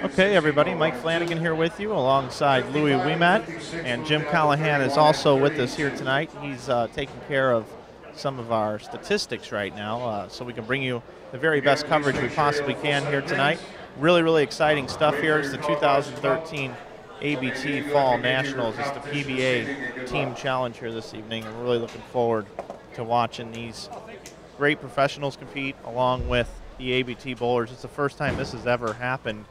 Okay, everybody, Mike Flanagan here with you alongside Louie Wemett, and Jim Callahan is also with us here tonight. He's taking care of some of our statistics right now, so we can bring you the very best coverage we possibly can here tonight. Really, really exciting stuff here. It's the 2013 ABT Fall Nationals. It's the PBA Team Challenge here this evening. I'm really looking forward to watching these great professionals compete along with the ABT bowlers. It's the first time this has ever happened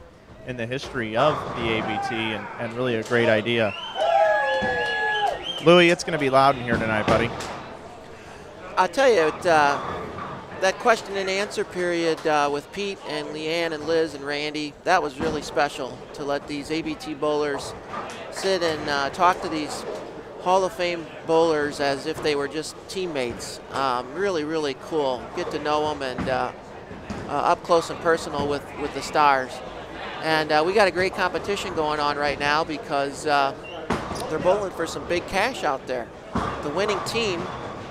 in the history of the ABT, and really a great idea. Louie, it's going to be loud in here tonight, buddy. I'll tell you, that question and answer period with Pete and Leanne and Liz and Randy, that was really special to let these ABT bowlers sit and talk to these Hall of Fame bowlers as if they were just teammates. Really, really cool. Get to know them and up close and personal with the stars. And we got a great competition going on right now because they're bowling for some big cash out there. The winning team,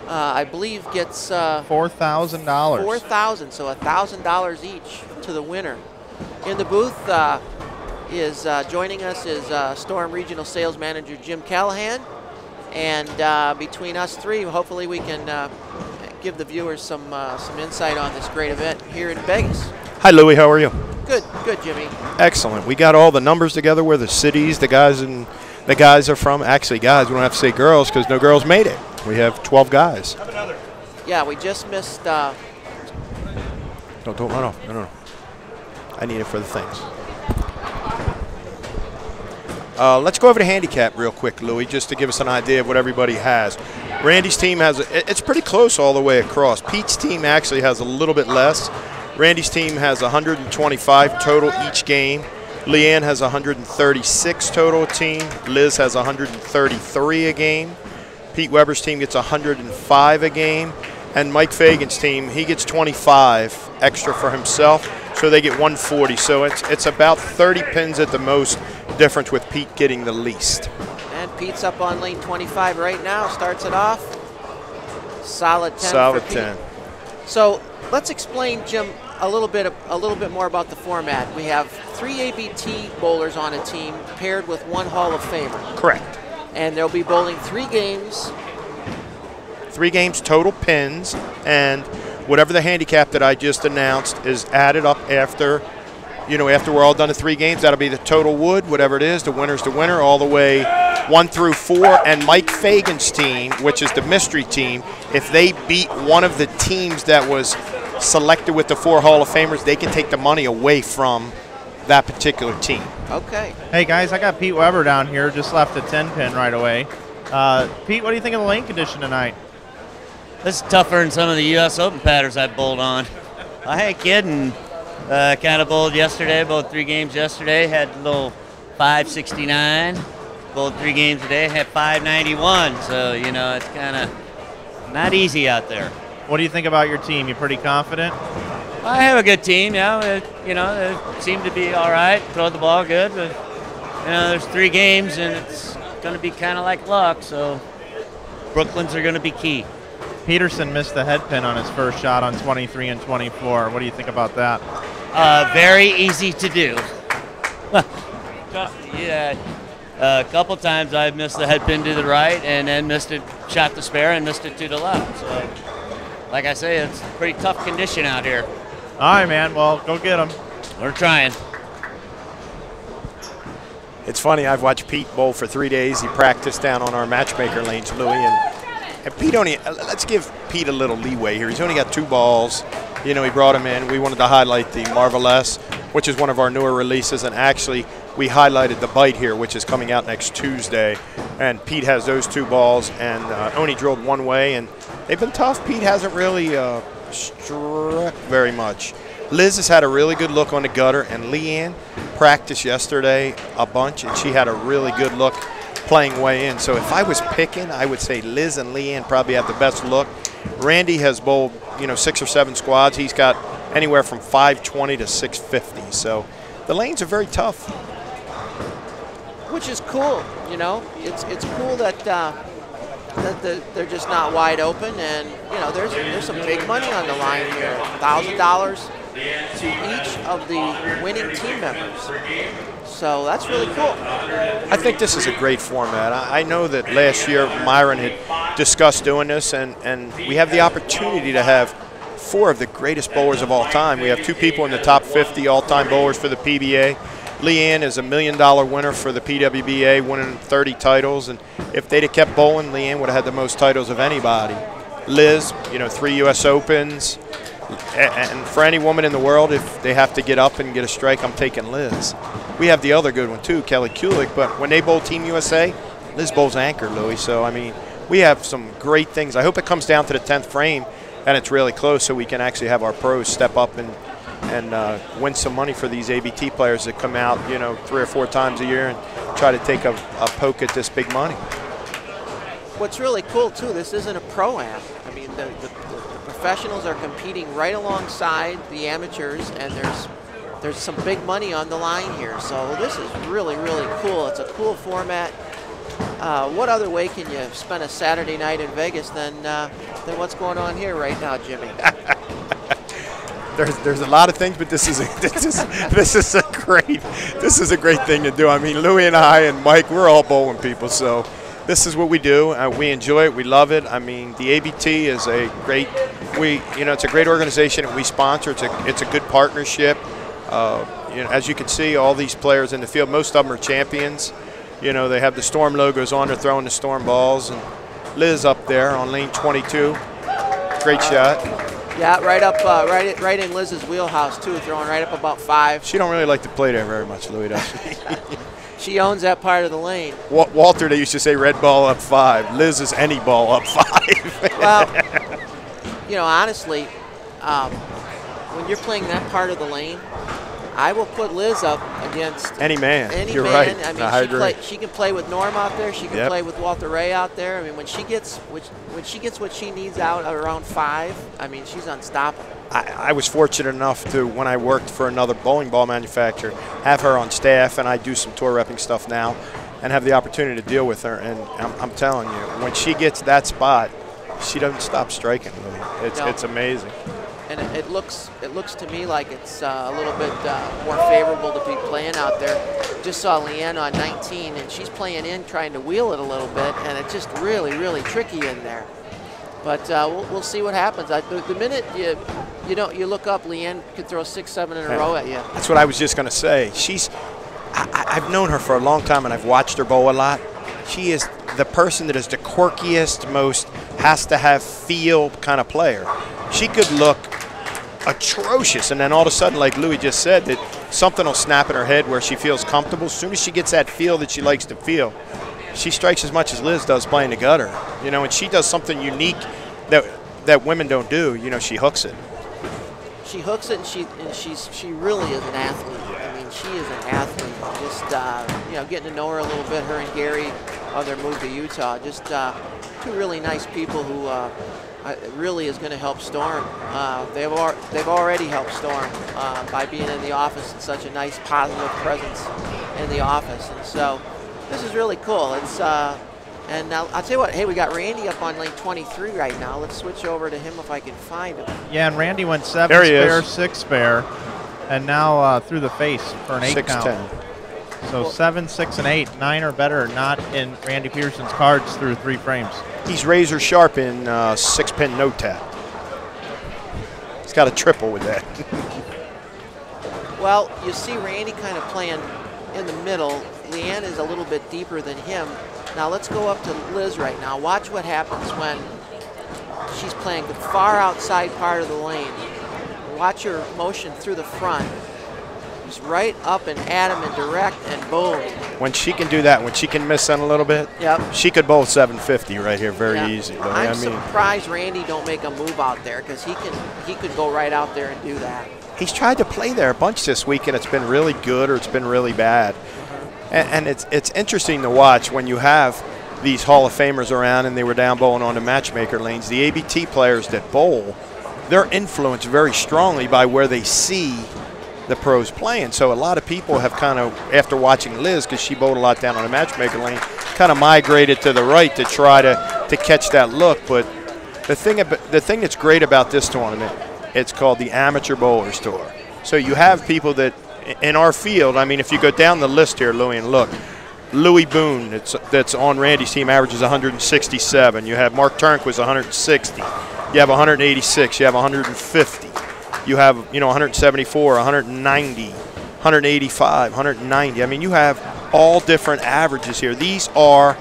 I believe, gets $4,000. $4,000, so $1,000 each to the winner. In the booth is joining us is Storm Regional Sales Manager Jim Callahan, and between us three, hopefully we can give the viewers some insight on this great event here in Vegas. Hi, Louie. How are you? Good, Jimmy. Excellent. We got all the numbers together where the cities the guys are from. Actually, guys, we don't have to say girls because no girls made it. We have 12 guys. Yeah, we just missed. No, don't run off. No. I need it for the things. Let's go over to handicap real quick, Louie, just to give us an idea of what everybody has. Randy's team has, it's pretty close all the way across. Pete's team actually has a little bit less. Randy's team has 125 total each game. Leanne has 136 total a team. Liz has 133 a game. Pete Weber's team gets 105 a game. And Mike Fagan's team, he gets 25 extra for himself, so they get 140. So it's about 30 pins at the most difference with Pete getting the least. And Pete's up on lane 25 right now, starts it off. Solid 10 Solid for Pete. 10. So let's explain, Jim, a little bit more about the format. We have 3 ABT bowlers on a team paired with 1 Hall of Famer. Correct. And they'll be bowling 3 games. 3 games total pins, and whatever the handicap that I just announced is added up after, after we're all done the 3 games. That'll be the total wood, whatever it is. The winner's the winner all the way 1 through 4. And Mike Fagan's team, which is the mystery team, if they beat one of the teams that was selected with the 4 Hall of Famers, they can take the money away from that particular team. Okay. Hey, guys, I got Pete Weber down here. Just left a 10-pin right away. Pete, what do you think of the lane condition tonight? This is tougher than some of the U.S. Open patterns I bowled on. I ain't kidding. Kind of bowled yesterday, bowled 3 games yesterday, had a little 569. Bowled 3 games today, had 591. So, it's kind of not easy out there. What do you think about your team? You pretty confident? I have a good team, yeah. They seem to be all right, throw the ball good. But, there's 3 games, and it's going to be kind of like luck. So, Brooklyn's are going to be key. Pedersen missed the head pin on his first shot on 23 and 24. What do you think about that? Very easy to do. Yeah, a couple times I've missed the head pin to the right and then missed it, shot the spare and missed it to the left. So, like I say, it's pretty tough condition out here. All right, man. Well, go get them. We're trying. It's funny, I've watched Pete bowl for 3 days. He practiced down on our matchmaker lanes, Louie, and Pete let's give Pete a little leeway here. He's only got 2 balls. He brought him in. We wanted to highlight the Marvelous, which is one of our newer releases, and actually we highlighted the Bite here, which is coming out next Tuesday. And Pete has those 2 balls and only drilled 1 way, and they've been tough. Pete hasn't really struck very much. Liz has had a really good look on the gutter, and Leanne practiced yesterday a bunch, and she had a really good look playing way in. So if I was picking, I would say Liz and Leanne probably have the best look. Randy has bowled, 6 or 7 squads. He's got anywhere from 520 to 650. So the lanes are very tough. Which is cool, It's cool that they're just not wide open, and there's some big money on the line here. $1,000 to each of the winning team members. So that's really cool. I think this is a great format. I know that last year Myron had discussed doing this, and we have the opportunity to have 4 of the greatest bowlers of all time. We have 2 people in the top 50 all-time bowlers for the PBA. Leanne is a $1 million winner for the PWBA, winning 30 titles. And if they'd have kept bowling, Leanne would have had the most titles of anybody. Liz, 3 U.S. Opens. And for any woman in the world, if they have to get up and get a strike, I'm taking Liz. We have the other good one, too, Kelly Kulick. But when they bowl Team USA, Liz bowls anchor, Louie. So, I mean, we have some great things. I hope it comes down to the 10th frame and it's really close so we can actually have our pros step up and win some money for these ABT players that come out, 3 or 4 times a year and try to take a poke at this big money. What's really cool, too, this isn't a pro-am. I mean, the professionals are competing right alongside the amateurs, and there's some big money on the line here. So this is really, really cool. It's a cool format. What other way can you spend a Saturday night in Vegas than what's going on here right now, Jimmy? There's a lot of things, but this is a great thing to do. I mean, Louie and I and Mike, we're all bowling people, so this is what we do. We enjoy it. We love it. I mean, the ABT is a great. It's a great organization that we sponsor. It's a good partnership. As you can see, all these players in the field, most of them are champions. They have the Storm logos on. They're throwing the Storm balls, and Liz up there on lane 22. Great shot. Yeah, right in Liz's wheelhouse too, throwing right up about 5. She don't really like to play there very much, Louie, does she? She owns that part of the lane. Walter, they used to say red ball up 5. Liz is any ball up 5. Well, honestly, when you're playing that part of the lane, I will put Liz up against any man. You're right. I mean, she can play with Norm out there. She can play with Walter Ray out there. I mean, when she gets what she needs out around 5, I mean, she's unstoppable. I was fortunate enough to, when I worked for another bowling ball manufacturer, have her on staff, and I do some tour repping stuff now, and have the opportunity to deal with her. And I'm telling you, when she gets that spot, she doesn't stop striking. It's amazing. And it looks to me like it's a little bit more favorable to be playing out there. Just saw Leanne on 19, and she's playing in, trying to wheel it a little bit, and it's just really, really tricky in there. But we'll see what happens. The minute you look up, Leanne could throw 6, 7 in a row at you. That's what I was just going to say. I've known her for a long time, and I've watched her bowl a lot. She is the person that is the quirkiest, most has to have feel kind of player. She could look atrocious, and then all of a sudden, like Louie just said, that something will snap in her head where she feels comfortable. As soon as she gets that feel that she likes to feel, she strikes as much as Liz does playing the gutter. And she does something unique that women don't do. She hooks it. She hooks it, and she really is an athlete. I mean, she is an athlete. Just getting to know her a little bit. Her and Gary on their move to Utah. Just 2 really nice people who really is going to help Storm. They've already helped Storm by being in the office and such a nice positive presence in the office. And so this is really cool. It's and I'll tell you what, hey, we got Randy up on lane 23 right now. Let's switch over to him if I can find him. Yeah, and Randy went 7 spare, 6 spare, and now through the face for an 8 count. 6-10. So 7, 6, and 8, 9 or better, not in Randy Pedersen's cards through 3 frames. He's razor sharp in 6-pin no tap. He's got a triple with that. Well, you see Randy kind of playing in the middle. Leanne is a little bit deeper than him. Now let's go up to Liz right now. Watch what happens when she's playing the far outside part of the lane. Watch her motion through the front. Just right up and at him and direct, and boom. When she can do that, when she can miss in a little bit, she could bowl 750 right here very easy. I'm surprised Randy don't make a move out there, because he could go right out there and do that. He's tried to play there a bunch this week, and it's been really good or it's been really bad. And it's interesting to watch when you have these Hall of Famers around and they were down bowling on the matchmaker lanes. The ABT players that bowl, they're influenced very strongly by where they see the pros playing. So a lot of people have kind of, after watching Liz, because she bowled a lot down on the matchmaker lane, kind of migrated to the right to try to catch that look. But the thing that's great about this tournament It's called the Amateur Bowlers Tour. So you have people that, in our field, I mean, if you go down the list here, Louie, and look, Louie Boone, that's on Randy's team, averages 167. You have Mark Turnquist, 160. You have 186. You have 150. You have, 174, 190, 185, 190. I mean, you have all different averages here. These are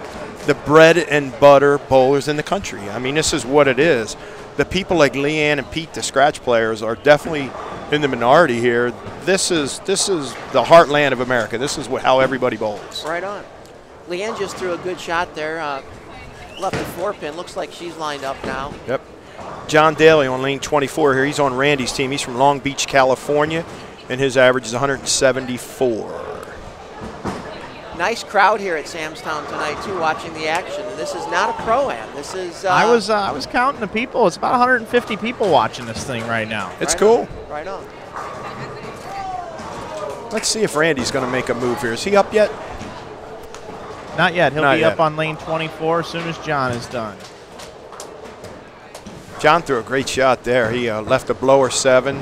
the bread and butter bowlers in the country. I mean, this is what it is. The people like Leanne and Pete, the scratch players, are definitely in the minority here. This is the heartland of America. This is how everybody bowls. Right on. Leanne just threw a good shot there. Left the 4-pin. Looks like she's lined up now. Yep. John Daly on lane 24 here. He's on Randy's team. He's from Long Beach, California, and his average is 174. Nice crowd here at Sam's Town tonight too, watching the action. And this is not a pro-am. This is. I was counting the people. It's about 150 people watching this thing right now. It's cool. Right on. Let's see if Randy's going to make a move here. Is he up yet? Not yet. He'll Not be yet. up on lane 24 as soon as John is done. John threw a great shot there. He left a blower 7.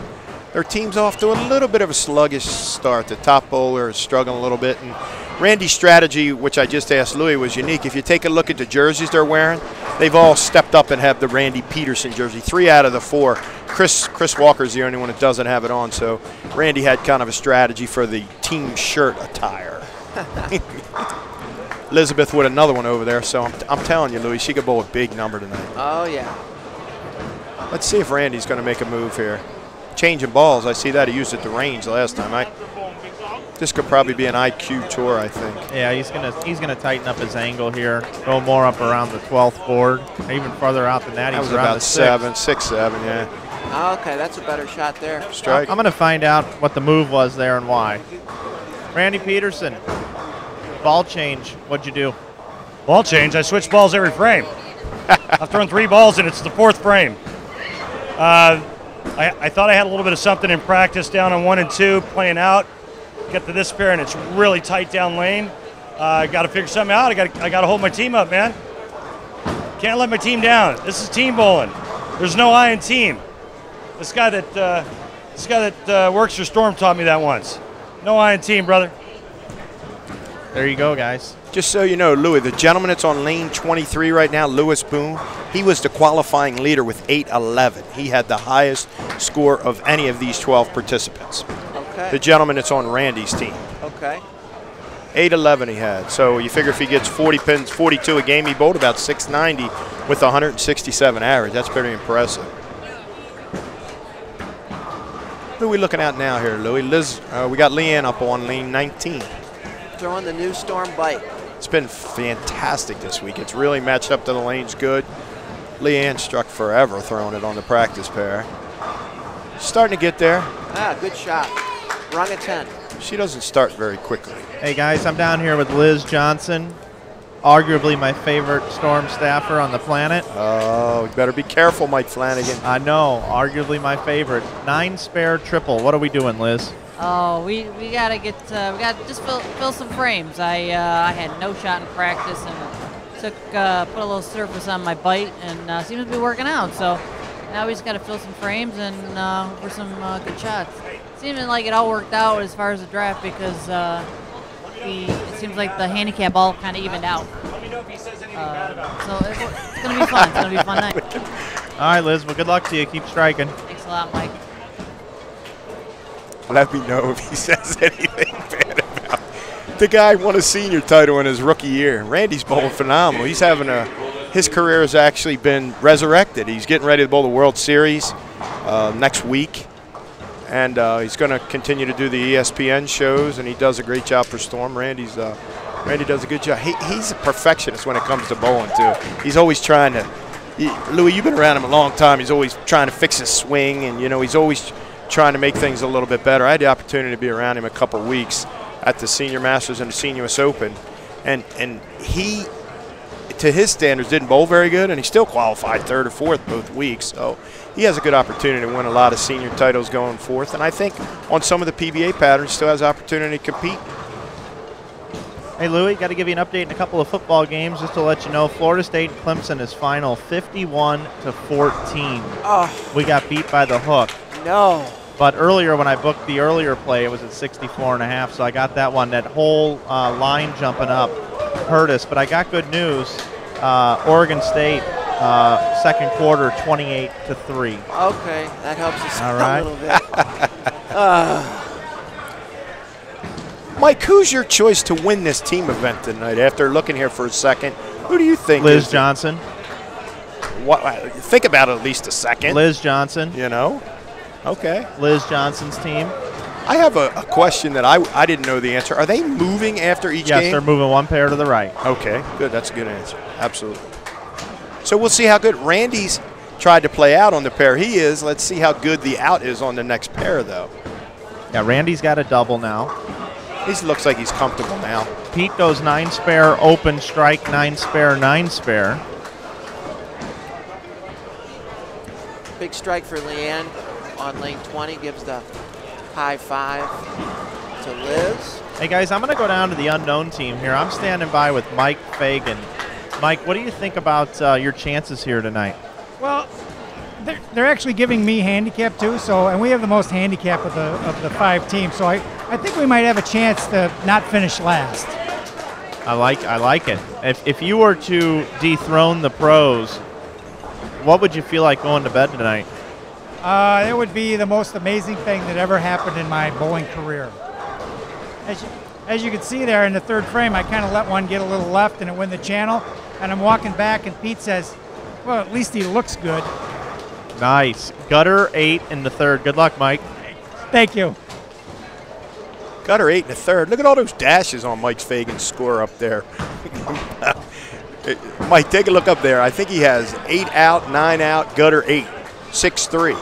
Their team's off to a little bit of a sluggish start. The top bowler is struggling a little bit. And Randy's strategy, which I just asked Louie, was unique. If you take a look at the jerseys they're wearing, they've all stepped up and have the Randy Pedersen jersey. 3 out of the 4. Chris Walker's the only one that doesn't have it on. So Randy had kind of a strategy for the team shirt attire. Elizabeth with another one over there. So I'm telling you, Louie, she could bowl a big number tonight. Oh, yeah. Let's see if Randy's going to make a move here. Changing balls, I see that. He used it at the range last time. This could probably be an IQ tour, I think. Yeah, he's gonna tighten up his angle here. Go more up around the 12th board, even further out than that. That He's was around about the 6, 7, yeah. Okay, that's a better shot there. Strike. I'm gonna find out what the move was there and why. Randy Pedersen, ball change. What'd you do? Ball change. I switch balls every frame. I've thrown 3 balls and it's the 4th frame. I thought I had a little bit of something in practice down on 1 and 2, playing out. Get to this pair and it's really tight down lane. I got to figure something out. I got to hold my team up, man. Can't let my team down. This is team bowling. There's no I in team. This guy that works for Storm taught me that once. No I in team, brother. There you go, guys. Just so you know, Louie, the gentleman that's on lane 23 right now, Louis Boone, he was the qualifying leader with 811. He had the highest score of any of these 12 participants. Okay. The gentleman that's on Randy's team. Okay. 811 he had. So you figure if he gets 40 pins, 42 a game, he bowled about 690 with 167 average. That's pretty impressive. Who are we looking at now here, Louie? We got Leanne up on lane 19. Throwing the new Storm bite. It's been fantastic this week. It's really matched up to the lanes good. Leanne struck forever throwing it on the practice pair. Starting to get there. Ah, good shot. Rung a 10. She doesn't start very quickly. Hey guys, I'm down here with Liz Johnson, arguably my favorite Storm staffer on the planet. Oh, you better be careful, Mike Flanagan. I know, arguably my favorite. 9 spare triple. What are we doing, Liz? Oh, we gotta get we gotta just fill some frames. I had no shot in practice and put a little surface on my bite and seems to be working out. So now we just gotta fill some frames and for some good shots. Seeming like it all worked out as far as the draft because it seems like the handicap all kind of evened out. So it's gonna be fun. It's gonna be a fun night. All right, Liz. Well, good luck to you. Keep striking. Thanks a lot, Mike. Let me know if he says anything bad about the guy won a senior title in his rookie year. Randy's bowling phenomenal. He's having his career has actually been resurrected. He's getting ready to bowl the World Series next week, and he's going to continue to do the ESPN shows, and he does a great job for Storm. Randy does a good job. He's a perfectionist when it comes to bowling too. He's always trying to. Louie, you've been around him a long time. He's always trying to fix his swing, and he's always trying to make things a little bit better. I had the opportunity to be around him a couple of weeks at the Senior Masters and the Senior US Open, and he, to his standards, didn't bowl very good, and he still qualified 3rd or 4th both weeks. So he has a good opportunity to win a lot of senior titles going forth, and I think on some of the PBA patterns still has opportunity to compete. Hey, Louie, got to give you an update in a couple of football games just to let you know. Florida State and Clemson is final 51-14. Oh. We got beat by the hook. no. But earlier when I booked the earlier play, it was at 64.5, so I got that one. That whole line jumping up hurt us, but I got good news. Oregon State, second quarter, 28-3. Okay, that helps us All out right. a little bit. Mike, who's your choice to win this team event tonight? After looking here for a second, who do you think? Liz Johnson. Think about it at least a second. Liz Johnson. You know? Okay. Liz Johnson's team. I have a question that I didn't know the answer. Are they moving after each game? Yes, they're moving one pair to the right. Okay, good. That's a good answer. Absolutely. So we'll see how good Randy's tried to play out on the pair he is. Let's see how good the out is on the next pair, though. Yeah, Randy's got a double now. He looks like he's comfortable now. Pete goes 9 spare, open, strike, 9 spare, 9 spare. Big strike for Leanne on lane 20, gives the high 5 to Liz. Hey guys, I'm going to go down to the unknown team here. I'm standing by with Mike Fagan. Mike, what do you think about your chances here tonight? Well, they're actually giving me handicap too, and we have the most handicap of the 5 teams. So I think we might have a chance to not finish last. I like it. If you were to dethrone the pros, what would you feel like going to bed tonight? It would be the most amazing thing that ever happened in my bowling career. As you can see there in the 3rd frame, I kind of let one get a little left and it went the channel, and I'm walking back and Pete says, well, at least he looks good. Nice. Gutter 8 in the 3rd. Good luck, Mike. Thank you. Gutter 8 in the 3rd. Look at all those dashes on Mike Fagan's score up there. Mike, take a look up there. I think he has 8 out, 9 out, gutter 8, 6-3.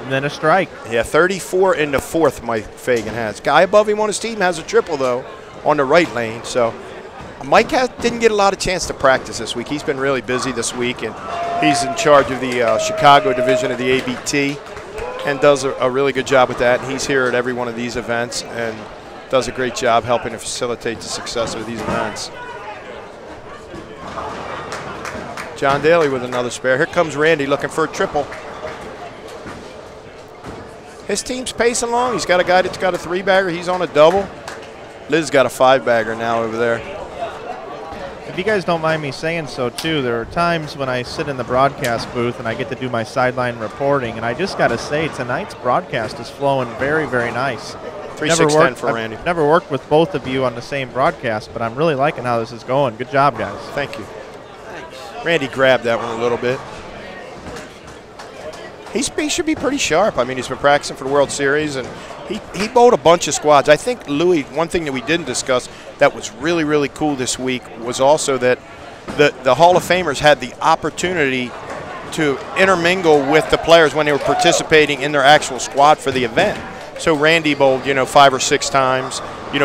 And then a strike. Yeah, 34 in the 4th Mike Fagan has. Guy above him on his team has a triple, though, on the right lane. So Mike didn't get a lot of chance to practice this week. He's been really busy this week, and he's in charge of the Chicago division of the ABT and does a really good job with that. And he's here at every one of these events and does a great job helping to facilitate the success of these events. John Daly with another spare. Here comes Randy looking for a triple. His team's pacing along. He's got a guy that's got a 3-bagger. He's on a double. Liz got a 5-bagger now over there. If you guys don't mind me saying so, too, there are times when I sit in the broadcast booth and I get to do my sideline reporting, and I just got to say, tonight's broadcast is flowing very, very nice. 3-6-10 for Randy. I've never worked with both of you on the same broadcast, but I'm really liking how this is going. Good job, guys. Thank you. Randy grabbed that one a little bit. He should be pretty sharp. I mean, he's been practicing for the World Series, and he bowled a bunch of squads. I think, Louie, one thing that we didn't discuss that was really, really cool this week was also that the Hall of Famers had the opportunity to intermingle with the players when they were participating in their actual squad for the event. So Randy bowled, 5 or 6 times.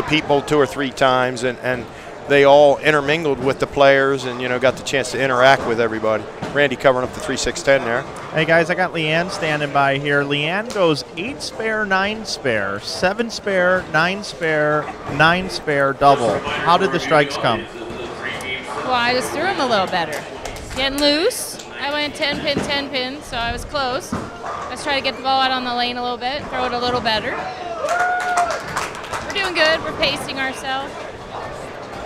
Pete bowled 2 or 3 times, and they all intermingled with the players and, got the chance to interact with everybody. Randy covering up the 3-6-10 there. Hey, guys, I got Leanne standing by here. Leanne goes 8 spare, 9 spare, 7 spare, 9 spare, 9 spare double. How did the strikes come? Well, I just threw them a little better. Getting loose. I went 10 pin, 10 pin, so I was close. Let's try to get the ball out on the lane a little bit, throw it a little better. We're doing good. We're pacing ourselves.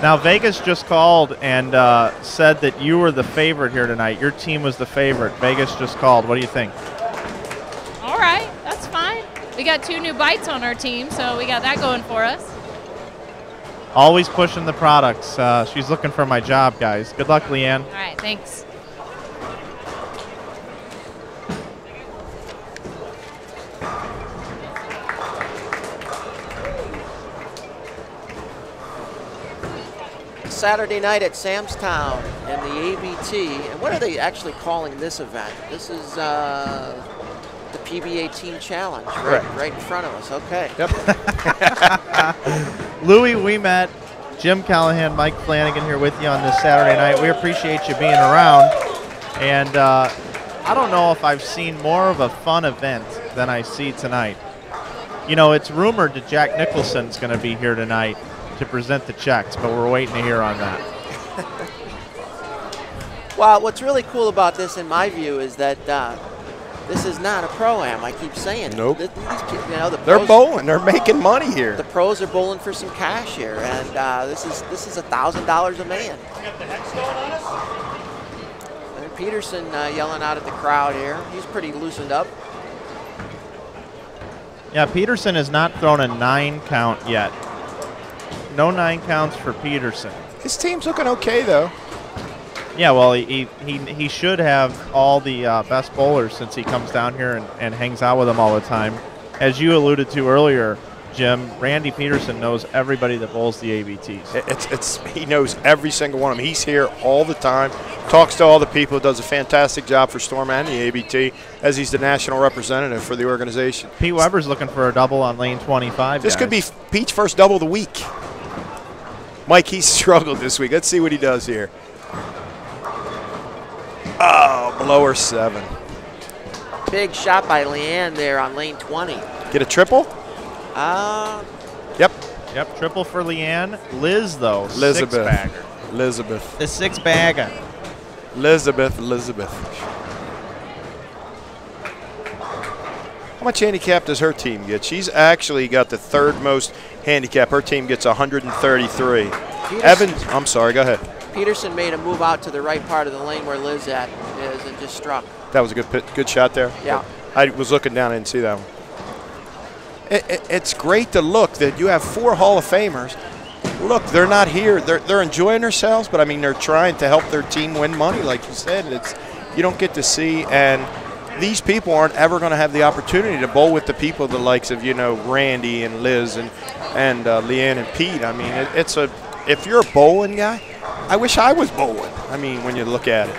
Now, Vegas just called and said that you were the favorite here tonight. Your team was the favorite. Vegas just called. What do you think? All right, that's fine. We got 2 new bites on our team, so we got that going for us. Always pushing the products. She's looking for my job, guys. Good luck, Leanne. All right, thanks. Saturday night at Samstown in the ABT. And what are they actually calling this event? This is the PBA Team Challenge, right in front of us. Okay. Yep. Louie, Wemett, Jim Callahan, Mike Flanagan here with you on this Saturday night. We appreciate you being around. And I don't know if I've seen more of a fun event than I see tonight. It's rumored that Jack Nicholson's going to be here tonight to present the checks, but we're waiting to hear on that. Well, what's really cool about this, in my view, is that This is not a pro-am. I keep saying. Nope. These, you know, They're bowling. They're making money here. The pros are bowling for some cash here, and this is $1,000 a man. And Pedersen yelling out at the crowd here. He's pretty loosened up. Yeah, Pedersen has not thrown a 9 count yet. No 9 counts for Pedersen. His team's looking okay, though. Yeah, well, he should have all the best bowlers since he comes down here and hangs out with them all the time. As you alluded to earlier, Jim, Randy Pedersen knows everybody that bowls the ABTs. He knows every single one of them. He's here all the time, talks to all the people, does a fantastic job for Storm and the ABT, as he's the national representative for the organization. Pete Weber's looking for a double on lane 25. This could be Pete's first double of the week. Mike, he's struggled this week. Let's see what he does here. Oh, blower 7. Big shot by Leanne there on lane 20. Get a triple? Yep. Yep, triple for Leanne. Liz, though, Elizabeth. 6-bagger. Elizabeth. The 6-bagger. Elizabeth. How much handicap does her team get? She's actually got the 3rd most handicap. Her team gets 133. Evans, I'm sorry, go ahead. Pedersen made a move out to the right part of the lane where Liz is and just struck. That was a good shot there? Yeah. I was looking down, I didn't see that one. It's great to look that you have 4 Hall of Famers. Look, they're not here. They're enjoying themselves, but I mean, they're trying to help their team win money, like you said. You don't get to see, and these people aren't ever going to have the opportunity to bowl with the people the likes of, you know, Randy and Liz and Leanne and Pete. I mean, if you're a bowling guy, I wish I was bowling. I mean, when you look at it.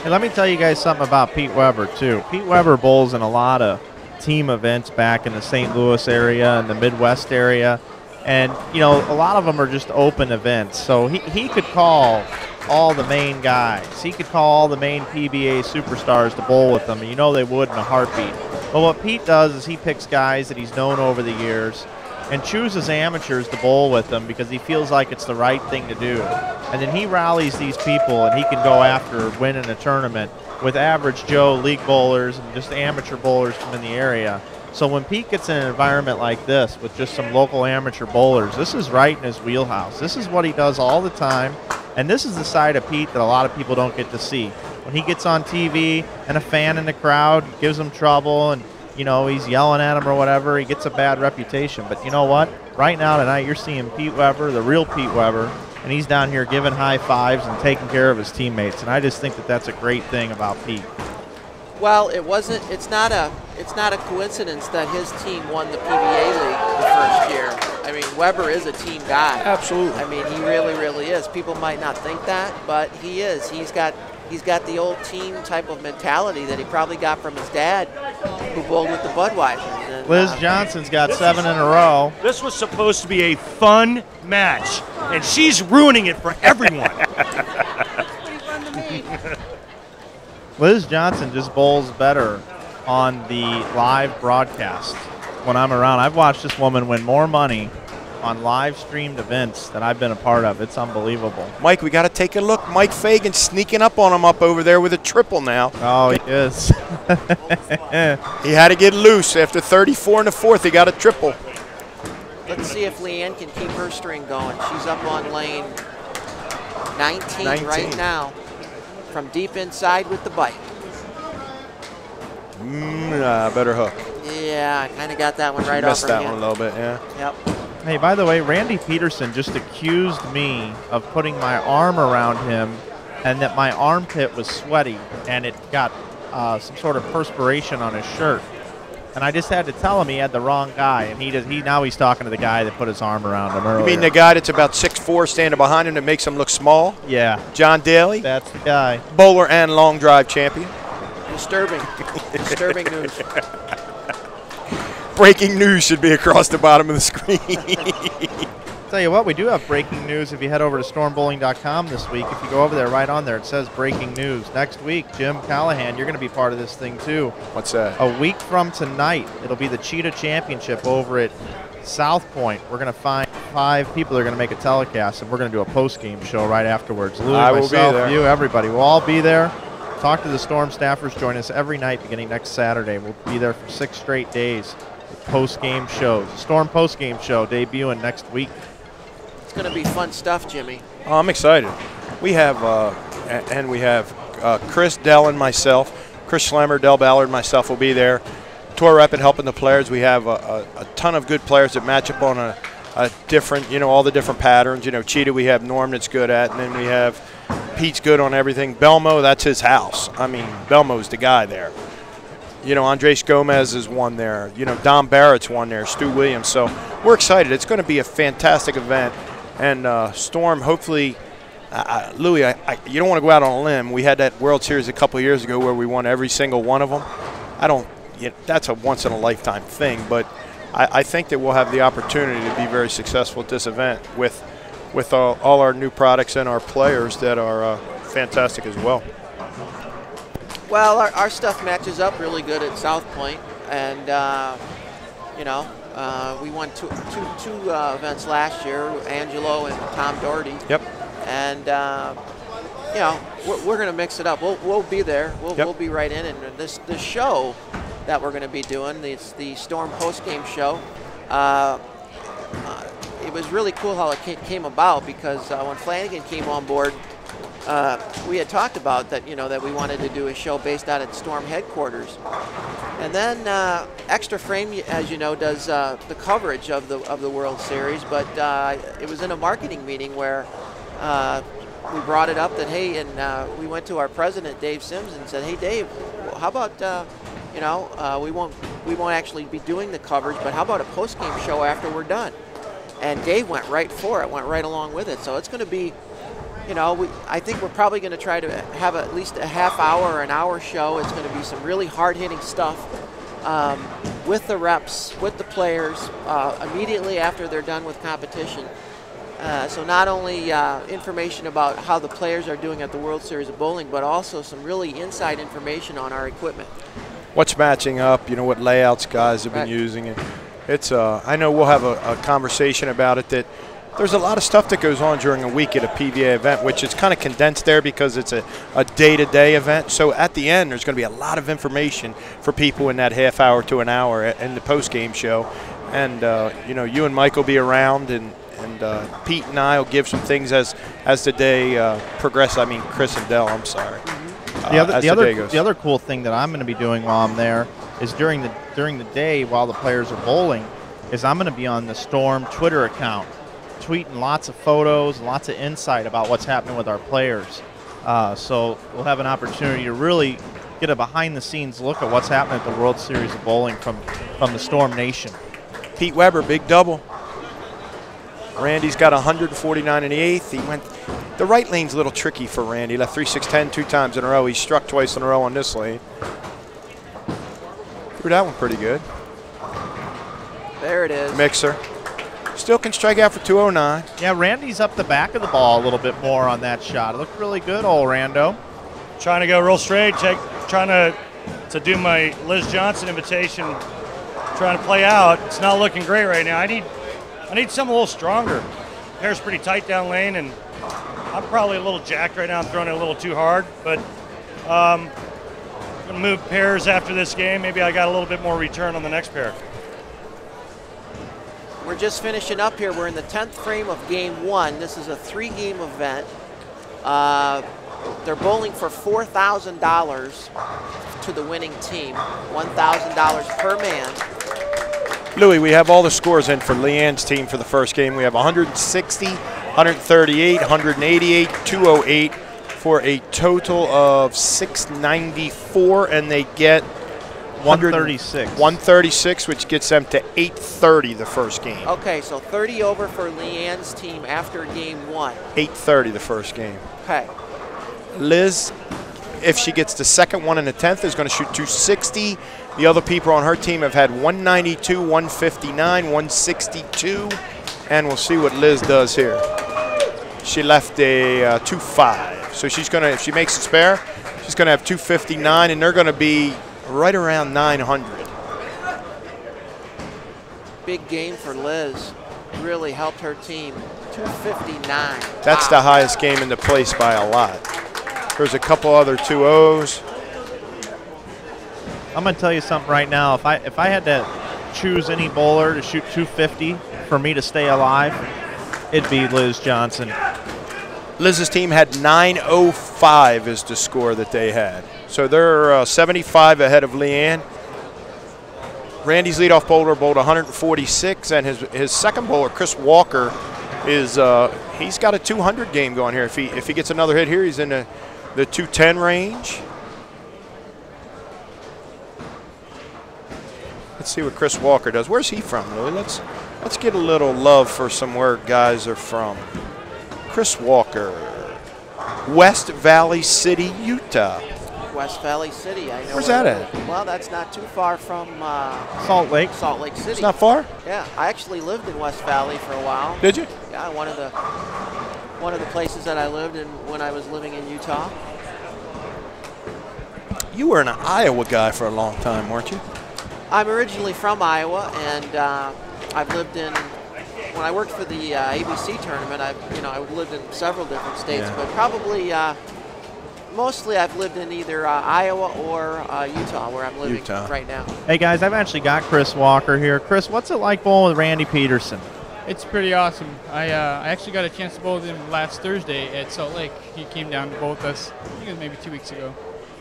Hey, let me tell you guys something about Pete Weber, too. Pete Weber bowls in a lot of team events back in the St. Louis area and the Midwest area. And, you know, a lot of them are just open events. So he could call all the main guys. He could call all the main PBA superstars to bowl with them, and you know they would in a heartbeat. But what Pete does is he picks guys that he's known over the years and chooses amateurs to bowl with them because he feels like it's the right thing to do. And then he rallies these people, and he can go after winning a tournament with average Joe league bowlers and just amateur bowlers from in the area. So when Pete gets in an environment like this with just some local amateur bowlers, this is right in his wheelhouse. This is what he does all the time, and this is the side of Pete that a lot of people don't get to see. When he gets on TV and a fan in the crowd gives him trouble and, you know, he's yelling at him or whatever, he gets a bad reputation. But you know what? Right now tonight you're seeing Pete Weber, the real Pete Weber, and he's down here giving high fives and taking care of his teammates. And I just think that that's a great thing about Pete. Well, it's not a coincidence that his team won the PBA league the first year. I mean, Weber is a team guy. Absolutely. I mean, he really is. People might not think that, but he is. He's got the old team type of mentality that he probably got from his dad, who bowled with the Budweisers. And, Liz Johnson's got 7 in a row. This was supposed to be a fun match, and she's ruining it for everyone. Pretty fun to me. Liz Johnson just bowls better on the live broadcast when I'm around. I've watched this woman win more money on live streamed events that I've been a part of. It's unbelievable. Mike, we got to take a look. Mike Fagan sneaking up on him up over there with a triple now. Oh, he is. He had to get loose after 34 in the 4th. He got a triple. let's see if Leanne can keep her string going. She's up on lane 19 right now from deep inside with the bite. Better hook. Yeah, I kind of got that one right off her Missed that hand. one a little bit, yeah. Yep. Hey, by the way, Randy Pedersen just accused me of putting my arm around him and that my armpit was sweaty and it got some sort of perspiration on his shirt. And I just had to tell him he had the wrong guy, and now he's talking to the guy that put his arm around him earlier. You mean the guy that's about 6'4", standing behind him that makes him look small? Yeah. John Daly? That's the guy. Bowler and long drive champion. Disturbing. Disturbing news. Breaking news should be across the bottom of the screen. Tell you what, we do have breaking news if you head over to stormbowling.com this week. If you go over there, right on there, it says breaking news. Next week, Jim Callahan, you're going to be part of this thing too. What's that? A week from tonight, it'll be the Cheetah Championship over at South Point. We're going to find 5 people that are going to make a telecast, and we're going to do a post-game show right afterwards. Louie, I will myself, be there. you, everybody. We'll all be there. Talk to the Storm staffers. Join us every night beginning next Saturday. We'll be there for 6 straight days with post-game shows. Storm post-game show debuting next week. It's going to be fun stuff, Jimmy. Oh, I'm excited. We have Chris, Dell, and myself. Chris Schlemmer, Dell Ballard, and myself will be there. Tour rep and helping the players. We have a ton of good players that match up on a different, all the different patterns. Cheetah, we have Norm that's good at, and then we have Pete's good on everything. Belmo, that's his house. I mean, Belmo's the guy there. Andres Gomez is one there. Don Barrett's one there. Stu Williams. So we're excited. It's going to be a fantastic event. And Storm, hopefully, Louie, you don't want to go out on a limb. We had that World Series a couple of years ago where we won every single one of them. That's a once-in-a-lifetime thing. But I think that we'll have the opportunity to be very successful at this event with all our new products and our players that are fantastic as well. Well, our stuff matches up really good at South Point, and we won two events last year, Angelo and Tom Doherty. Yep. And we're going to mix it up. We'll be there. We'll be right in. And this show that we're going to be doing, the Storm post-game show. It was really cool how it came about, because when Flanagan came on board, we had talked about that, that we wanted to do a show based out at Storm headquarters. And then Extra Frame, as you know, does the coverage of the World Series. But it was in a marketing meeting where we brought it up that, hey, and we went to our president, Dave Sims, and said, hey, Dave, how about, we won't actually be doing the coverage, but how about a post-game show after we're done? And Dave went right for it, went right along with it. So it's going to be, I think we're probably going to try to have at least a half hour or an hour show. It's going to be some really hard-hitting stuff with the reps, with the players, immediately after they're done with competition. So not only information about how the players are doing at the World Series of Bowling, but also some really inside information on our equipment. What's matching up, what layouts guys have been using. And it's, I know we'll have a conversation about it, that there's a lot of stuff that goes on during a week at a PBA event, which is kind of condensed there because it's a day-to-day event. So at the end, there's going to be a lot of information for people in that half hour to an hour in the post-game show. And, you and Mike will be around, and Pete and I will give some things as the day progresses. I mean, Chris and Dell, I'm sorry. The other cool thing that I'm going to be doing while I'm there is during the day while the players are bowling, is I'm going to be on the Storm Twitter account, tweeting lots of photos, lots of insight about what's happening with our players. So we'll have an opportunity to really get a behind-the-scenes look at what's happening at the World Series of Bowling from the Storm Nation. Pete Weber, big double. Randy's got 149 in the eighth. The right lane's a little tricky for Randy. Left 3-6-10 2 times in a row. He struck twice in a row on this lane. Threw that one pretty good. There it is. Mixer. Still can strike out for 209. Yeah, Randy's up the back of the ball a little bit more on that shot. It looked really good, old Rando. Trying to go real straight, trying to do my Liz Johnson invitation, trying to play out. It's not looking great right now. I need something a little stronger. Hair's pretty tight down lane, and I'm probably a little jacked right now. I'm throwing it a little too hard, but I'm going to move pairs after this game. Maybe I got a little bit more return on the next pair. We're just finishing up here. We're in the 10th frame of game 1. This is a 3-game event. They're bowling for $4,000 to the winning team, $1,000 per man. Louie, we have all the scores in for Leanne's team for the first game. We have 160, 138, 188, 208 for a total of 694, and they get 136. 136, which gets them to 830 the first game. Okay, so 30 over for Leanne's team after game 1. 830 the first game. Okay. Liz, if she gets the second one in the 10th, is going to shoot 260. The other people on her team have had 192, 159, 162, and we'll see what Liz does here. She left a 2.5, so she's going to, if she makes a spare, she's going to have 259, and they're going to be right around 900. Big game for Liz. Really helped her team. 259. That's the highest game in the place by a lot. There's a couple other 2-0s. I'm going to tell you something right now. If I had to choose any bowler to shoot 250 for me to stay alive, it'd be Liz Johnson. Liz's team had 905 is the score that they had. So they're 75 ahead of Leanne. Randy's leadoff bowler bowled 146, and his second bowler, Chris Walker, is he's got a 200 game going here. If he gets another hit here, he's in the 210 range. Let's see what Chris Walker does. Where's he from, Louie? Let's get a little love for some where guys are from. Chris Walker, West Valley City, Utah. West Valley City, I know. Where's that at? Well, that's not too far from Salt Lake. Salt Lake City. It's not far? Yeah, I actually lived in West Valley for a while. Did you? Yeah, one of the places that I lived in when I was living in Utah. You were an Iowa guy for a long time, weren't you? I'm originally from Iowa, and I've lived in. When I worked for the ABC tournament, I lived in several different states, but probably mostly I've lived in either Iowa or Utah, where I'm living right now. Hey guys, I've actually got Chris Walker here. Chris, what's it like bowling with Randy Pedersen? It's pretty awesome. I actually got a chance to bowl with him last Thursday at Salt Lake. He came down to bowl with us. I think it was maybe 2 weeks ago,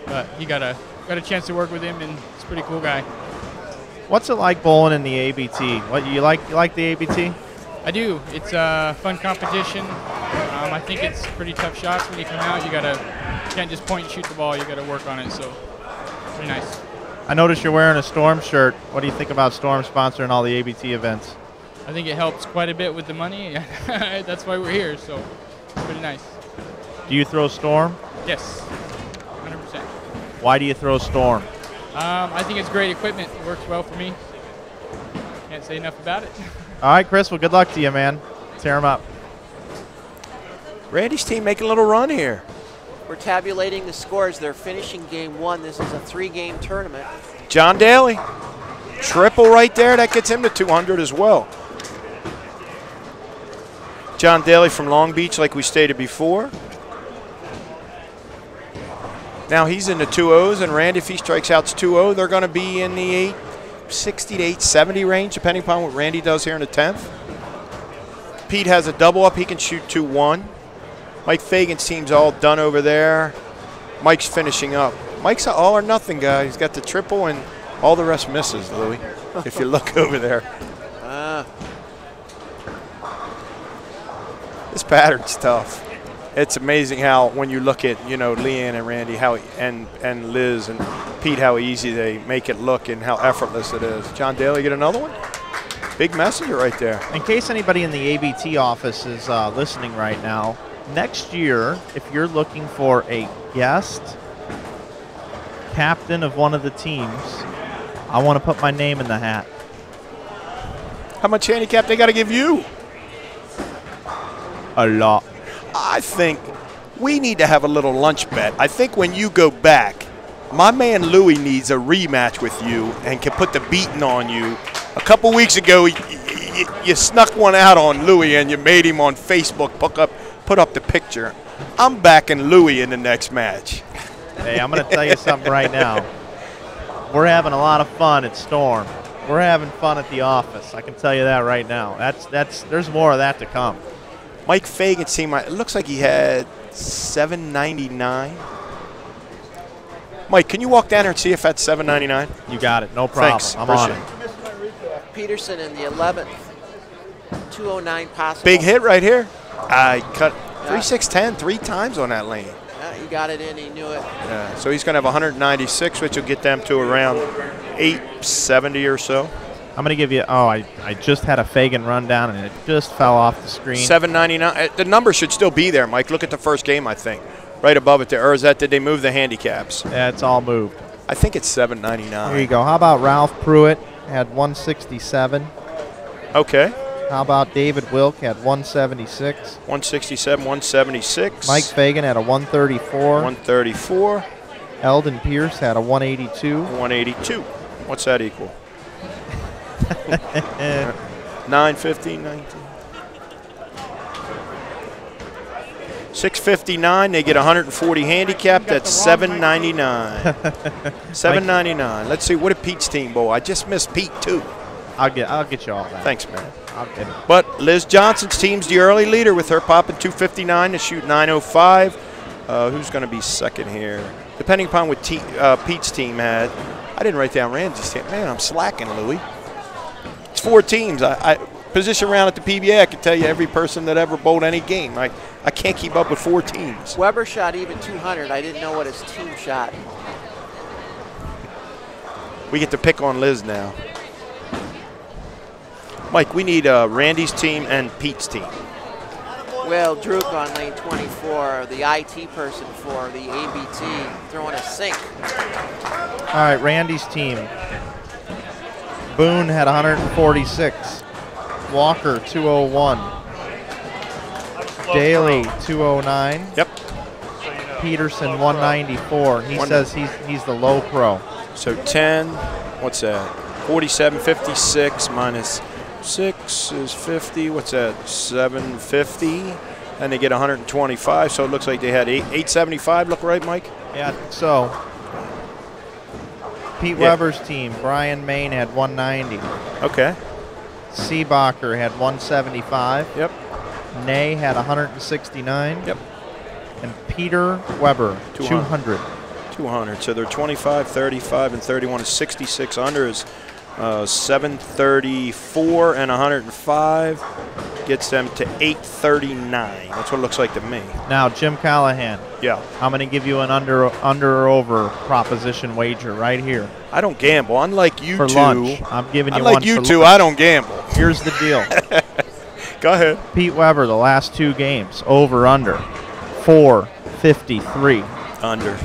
but he got a chance to work with him, and he's a pretty cool guy. What's it like bowling in the ABT? What you like the ABT? I do. It's a fun competition. I think it's pretty tough shots when you come out. You can't just point and shoot the ball. You got to work on it. So pretty nice. I noticed you're wearing a Storm shirt. What do you think about Storm sponsoring all the ABT events? I think it helps quite a bit with the money. That's why we're here. So it's pretty nice. Do you throw Storm? Yes, 100%. Why do you throw Storm? I think it's great equipment. It works well for me. Can't say enough about it. All right, Chris. Well, good luck to you, man. Tear him up. Randy's team making a little run here. We're tabulating the scores. They're finishing game one. This is a 3-game tournament. John Daly, triple right there. That gets him to 200 as well. John Daly from Long Beach, like we stated before. Now he's in the 2-0s, and Randy, if he strikes out 2-0, they're going to be in the 860 to 870 range, depending upon what Randy does here in the 10th. Pete has a double up. He can shoot 2-1. Mike Fagan's team's all done over there. Mike's finishing up. Mike's an all or nothing guy. He's got the triple, and all the rest misses, Louie, if you look over there. This pattern's tough. It's amazing how, when you look at, Leanne and Randy, and Liz and Pete, how easy they make it look and how effortless it is. John Daly, get another one? Big messenger right there. In case anybody in the ABT office is listening right now, next year, if you're looking for a guest captain of one of the teams, I want to put my name in the hat. How much handicap they got to give you? A lot. I think we need to have a little lunch bet. I think when you go back, my man Louie needs a rematch with you and can put the beating on you. A couple weeks ago, you snuck one out on Louie and you made him on Facebook put up the picture. I'm backing Louie in the next match. Hey, I'm going to tell you something right now. We're having a lot of fun at Storm. We're having fun at the office. I can tell you that right now. There's more of that to come. Mike Fagan's team, it looks like he had 799. Mike, can you walk down there and see if that's 799? You got it. No problem. Thanks. I'm on it. Pedersen in the 11th. 209 possible. Big hit right here. I cut 3-6-10 3 times on that lane. Yeah, he got it in. He knew it. Yeah, so he's going to have 196, which will get them to around 870 or so. I'm going to give you, I just had a Fagan rundown, and it just fell off the screen. 799. The number should still be there, Mike. Look at the first game, I think. Right above it there. Or did they move the handicaps? Yeah, it's all moved. I think it's 799. Here you go. How about Ralph Pruitt had 167? Okay. How about David Wilk had 176? 167, 176. Mike Fagan had a 134. 134. Eldon Pierce had a 182. 182. What's that equal? 9, 15, 19. 659. They get 140 handicap. That's 799. 799. Let's see. What did Pete's team bowl? I just missed Pete too. I'll get you all that. Thanks, man. I'll get it. But Liz Johnson's team's the early leader with her popping 259 to shoot 905. Who's going to be second here? Depending upon what Pete's team had. I didn't write down Randy's team. Man, I'm slacking, Louie. It's 4 teams. I position around at the PBA, I can tell you every person that ever bowled any game. I can't keep up with 4 teams. Weber shot even 200. I didn't know what his team shot. We get to pick on Liz now. Mike, we need Randy's team and Pete's team. Well, Druk on lane 24, the IT person for the ABT, throwing a sink. All right, Randy's team. Boone had 146. Walker, 201. Daly, 209. Yep. Peterson, 194. He says he's the low pro. So 10, what's that? 47, 56 minus 6 is 50. What's that? 750. And they get 125. So it looks like they had 875. Look right, Mike? Yeah, so Pete Weber's team, Brian Main had 190. Okay. Seebacher had 175. Yep. Ney had 169. Yep. And Peter Weber, 200. 200. So they're 25, 35, and 31 is 66. Under is 734 and 105 gets them to 839. That's what it looks like to me. Now, Jim Callahan. Yeah. I'm going to give you an under or over proposition wager right here. I don't gamble. Unlike you for two. Lunch. I'm giving you unlike one you for two, lunch. I don't gamble. Here's the deal. Go ahead. Pete Weber, the last 2 games, over under 453. Under.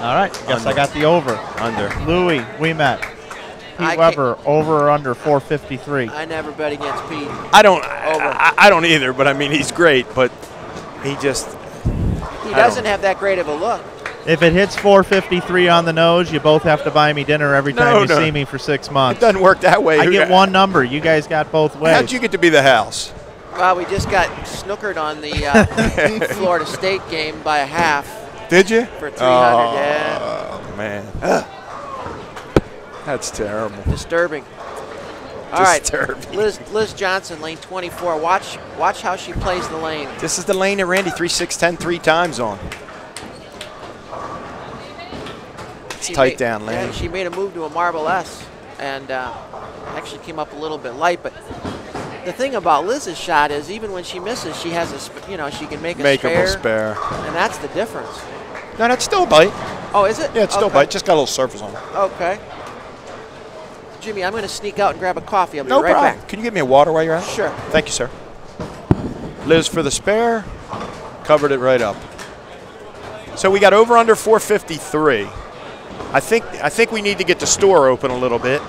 All right. Guess I got the over. Under. Louie, Wemett. Pete Weber, over or under 453. I never bet against Pete. I don't. I don't either. But I mean, he's great. But he just. He doesn't have that great of a look. If it hits 453 on the nose, you both have to buy me dinner every time you see me for 6 months. It doesn't work that way. I get one number. You guys got both ways. How'd you get to be the house? Well, we just got snookered on the Florida State game by a half. Did you? For 300, yeah. Oh, man. That's terrible. Disturbing. All right, Disturbing. Liz Johnson, lane 24. Watch how she plays the lane. This is the lane that Randy 3-6-10 3 times on. It's tight down lane. Yeah, she made a move to a marble S and actually came up a little bit light. But the thing about Liz's shot is even when she misses, she has a, she can make a spare. And that's the difference. No, that's still a bite. Oh, is it? Yeah, it's still a bite. Just got a little surface on it. Okay. Jimmy, I'm going to sneak out and grab a coffee. I'll be no right problem. back. Can you get me a water while you're at it? Sure. Thank you, sir. Liz for the spare. Covered it right up. So we got over under 453. I think we need to get the store open a little bit.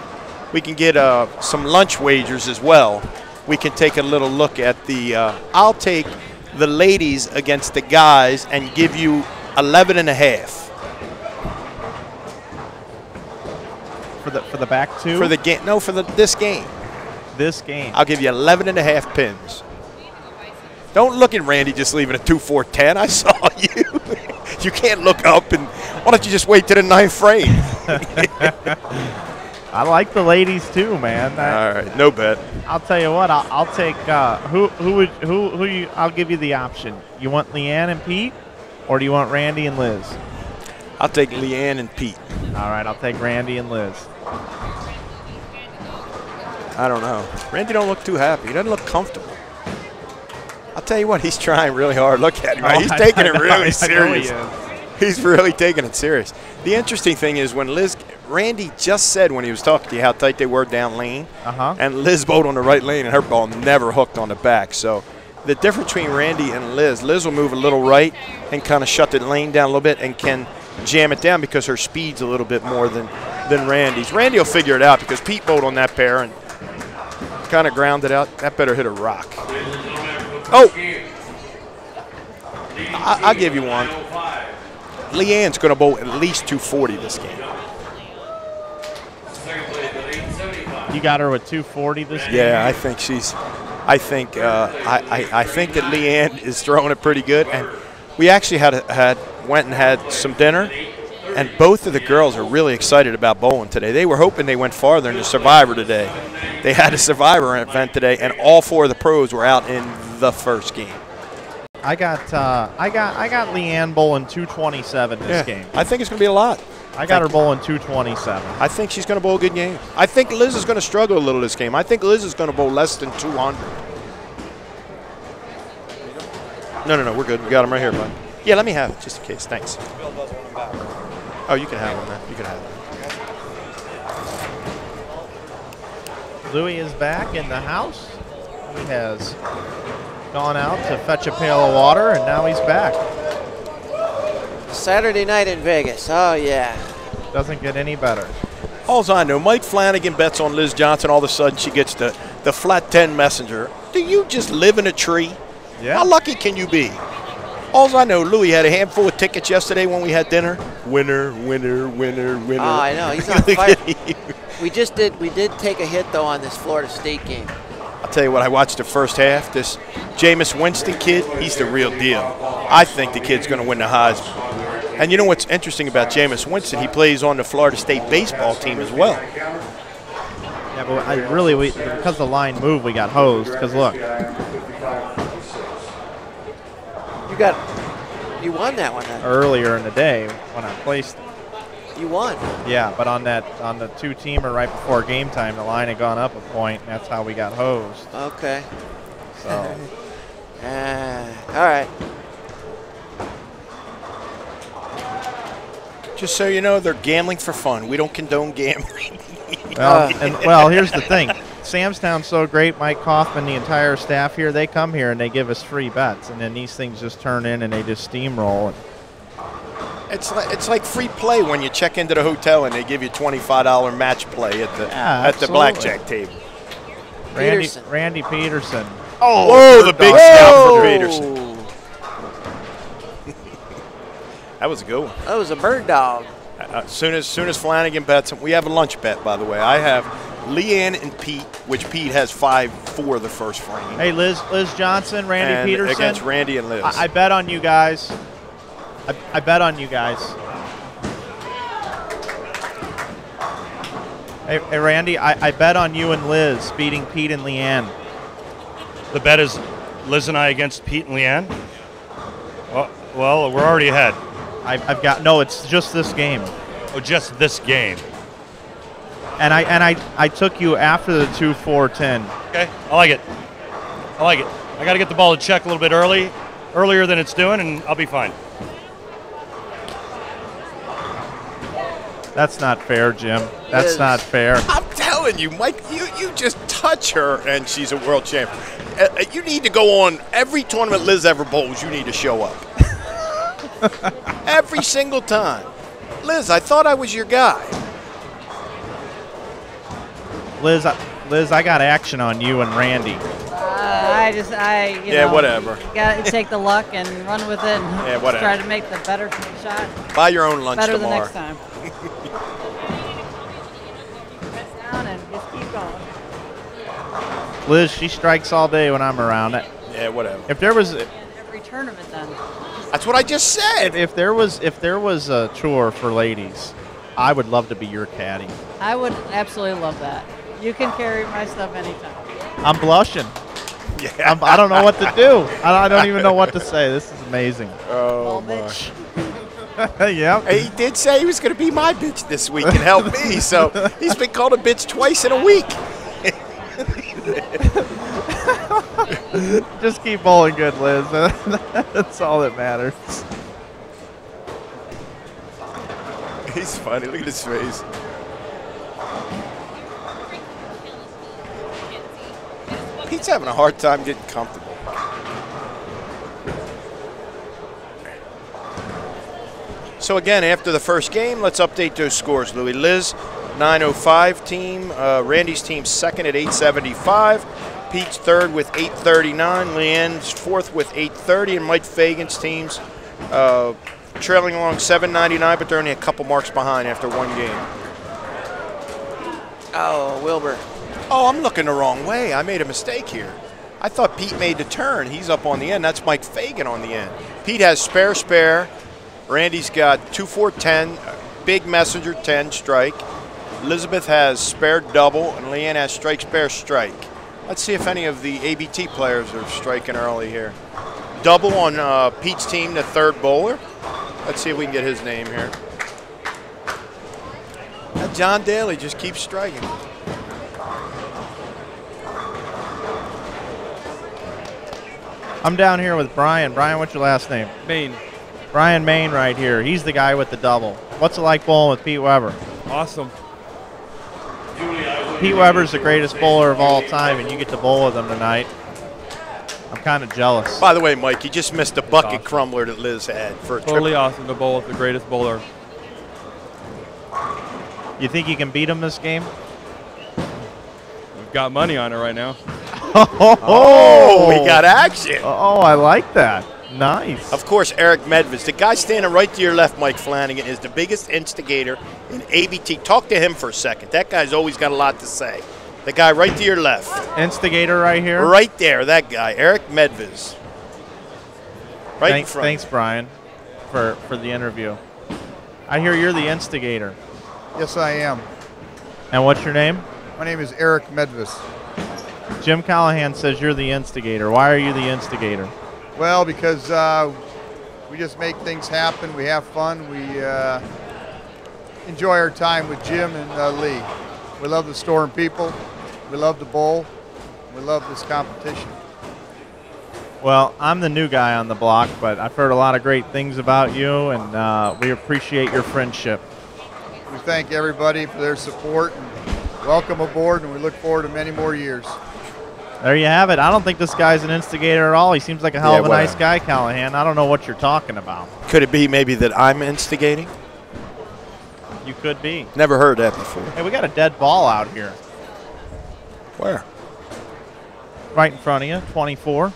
We can get some lunch wagers as well. We can take a little look at the. I'll take the ladies against the guys and give you 11.5. For the back 2? For the game. No, for this game. This game. I'll give you 11.5 pins. Don't look at Randy just leaving a 2-4-10. I saw you. You can't look up, and why don't you just wait to the 9th frame? I like the ladies too, man. All right, no bet. I'll tell you what. I'll take who you. I'll give you the option. You want Leanne and Pete, or do you want Randy and Liz? I'll take Leanne and Pete. All right, I'll take Randy and Liz. I don't know. Randy don't look too happy. He doesn't look comfortable. I'll tell you what, he's trying really hard. Look at him. Right? He's taking it really serious. He's really taking it serious. The interesting thing is when Randy just said when he was talking to you how tight they were down lane, and Liz bowled on the right lane, and her ball never hooked on the back. So the difference between Randy and Liz will move a little right and kind of shut the lane down a little bit and can jam it down because her speed's a little bit more than Randy's. Randy will figure it out because Pete bowled on that pair and kind of grounded out. That better hit a rock. Oh, I'll give you one. Leanne's going to bowl at least 240 this game. You got her with 240 this game? Yeah, I think she's I think I think that Leanne is throwing it pretty good, and we actually went and had some dinner, and both of the girls are really excited about bowling today. They were hoping they went farther in the Survivor today. They had a Survivor event today, and all 4 of the pros were out in the first game. I got Leanne bowling 227 this game. I think it's going to be a lot. I got her bowling 227. I think she's going to bowl a good game. I think Liz is going to struggle a little this game. I think Liz is going to bowl less than 200. No, we're good. We got them right here, bud. Yeah, let me have it just in case. Thanks. Oh, you can have one, man. You can have it. Louie is back in the house. He has gone out to fetch a pail of water, and now he's back. Saturday night in Vegas. Oh, yeah. Doesn't get any better. All's I know, Mike Flanagan bets on Liz Johnson. All of a sudden, she gets the flat 10 messenger. Do you just live in a tree? Yeah. How lucky can you be? All's I know, Louie had a handful of tickets yesterday when we had dinner. Winner, winner, winner, winner. Oh, I know. He's on fire. We did take a hit, though, on this Florida State game. I'll tell you what, I watched the first half. This Jameis Winston kid, he's the real deal. I think the kid's going to win the Heisman. And you know what's interesting about Jameis Winston? He plays on the Florida State baseball team as well. Yeah, but because the line moved, we got hosed. Because look, you won that one. Then. Earlier in the day when I placed it. You won. Yeah, but on the 2-teamer right before game time, the line had gone up a point, and that's how we got hosed. Okay. So. All right. Just so you know, they're gambling for fun. We don't condone gambling. Well, here's the thing. Samstown's so great. Mike Kaufman, the entire staff here, they come here and they give us free bets, and then these things just turn in and they just steamroll. It's like free play when you check into the hotel and they give you $25 match play at the blackjack table. Randy Pedersen. Oh, whoa, the big scout for Pedersen. That was a good one. That was a bird dog. As soon as Flanagan bets him, we have a lunch bet, by the way. I have Leanne and Pete, which Pete has 5-4 the first frame. Hey, Liz Johnson, Randy Pedersen. Against Randy and Liz. I bet on you guys. I bet on you guys. Hey Randy, I bet on you and Liz beating Pete and Leanne. The bet is Liz and I against Pete and Leanne? Well, we're already ahead. It's just this game. Oh, just this game. And I took you after the 2-4-10. Okay, I like it. I got to get the ball to check a little bit earlier than it's doing, and I'll be fine. That's not fair, Jim. That's not fair. I'm telling you, Mike, you just touch her and she's a world champion. You need to go on every tournament Liz ever bowls. You need to show up. Every single time. Liz, I thought I was your guy. Liz, I got action on you and Randy. Whatever. Got to take the luck and run with it and try to make the better shot. Buy your own lunch better tomorrow. The next time. Press down and just keep going. Liz, she strikes all day when I'm around. Yeah, whatever. If there was every tournament, then. That's what I just said. If there was a tour for ladies, I would love to be your caddy. I would absolutely love that. You can carry my stuff anytime. I'm blushing. Yeah. I don't know what to do. I don't even know what to say. This is amazing. Oh, bitch. Yep. He did say he was going to be my bitch this week and help me, so he's been called a bitch twice in a week. Just keep bowling good, Liz. That's all that matters. He's funny. Look at his face. Pete's having a hard time getting comfortable. So again, after the first game, let's update those scores. Louie, Liz, 905 team. Randy's team second at 875. Pete's third with 839. Leanne's fourth with 830. And Mike Fagan's team's trailing along 799, but they're only a couple marks behind after one game. Oh, Wilbur. Oh, I'm looking the wrong way. I made a mistake here. I thought Pete made the turn. He's up on the end. That's Mike Fagan on the end. Pete has spare. Randy's got 2-4-10, big messenger 10 strike. Elizabeth has spare double, and Leanne has strike, spare, strike. Let's see if any of the ABT players are striking early here. Double on Pete's team, the third bowler. Let's see if we can get his name here. John Daly just keeps striking. I'm down here with Brian. Brian, what's your last name? Maine. Brian Maine right here. He's the guy with the double. What's it like bowling with Pete Weber? Awesome. Pete Weber's the greatest bowler of all time, and you get to bowl with him tonight. I'm kind of jealous. By the way, Mike, you just missed a bucket crumbler that Liz had for a Totally awesome to bowl with the greatest bowler. You think you can beat him this game? We've got money on it right now. Oh, we got action. Oh, I like that. Nice. Of course, Eric Medvez, the guy standing right to your left, Mike Flanagan, is the biggest instigator in ABT. Talk to him for a second. That guy's always got a lot to say. The guy right to your left. Instigator right here? Right there, that guy, Eric Medvez. Right in front. Thanks, Brian, for the interview. I hear you're the instigator. Yes, I am. And what's your name? My name is Eric Medvez. Jim Callahan says you're the instigator. Why are you the instigator? Well, because we just make things happen. We have fun. We enjoy our time with Jim and Lee. We love the Storm people. We love the bowl. We love this competition. Well, I'm the new guy on the block, but I've heard a lot of great things about you, and we appreciate your friendship. We thank everybody for their support and welcome aboard, and we look forward to many more years. There you have it. I don't think this guy's an instigator at all. He seems like a hell of a nice guy, Callahan. I don't know what you're talking about. Could it be maybe that I'm instigating? You could be. Never heard that before. Hey, we got a dead ball out here. Where? Right in front of you, 24.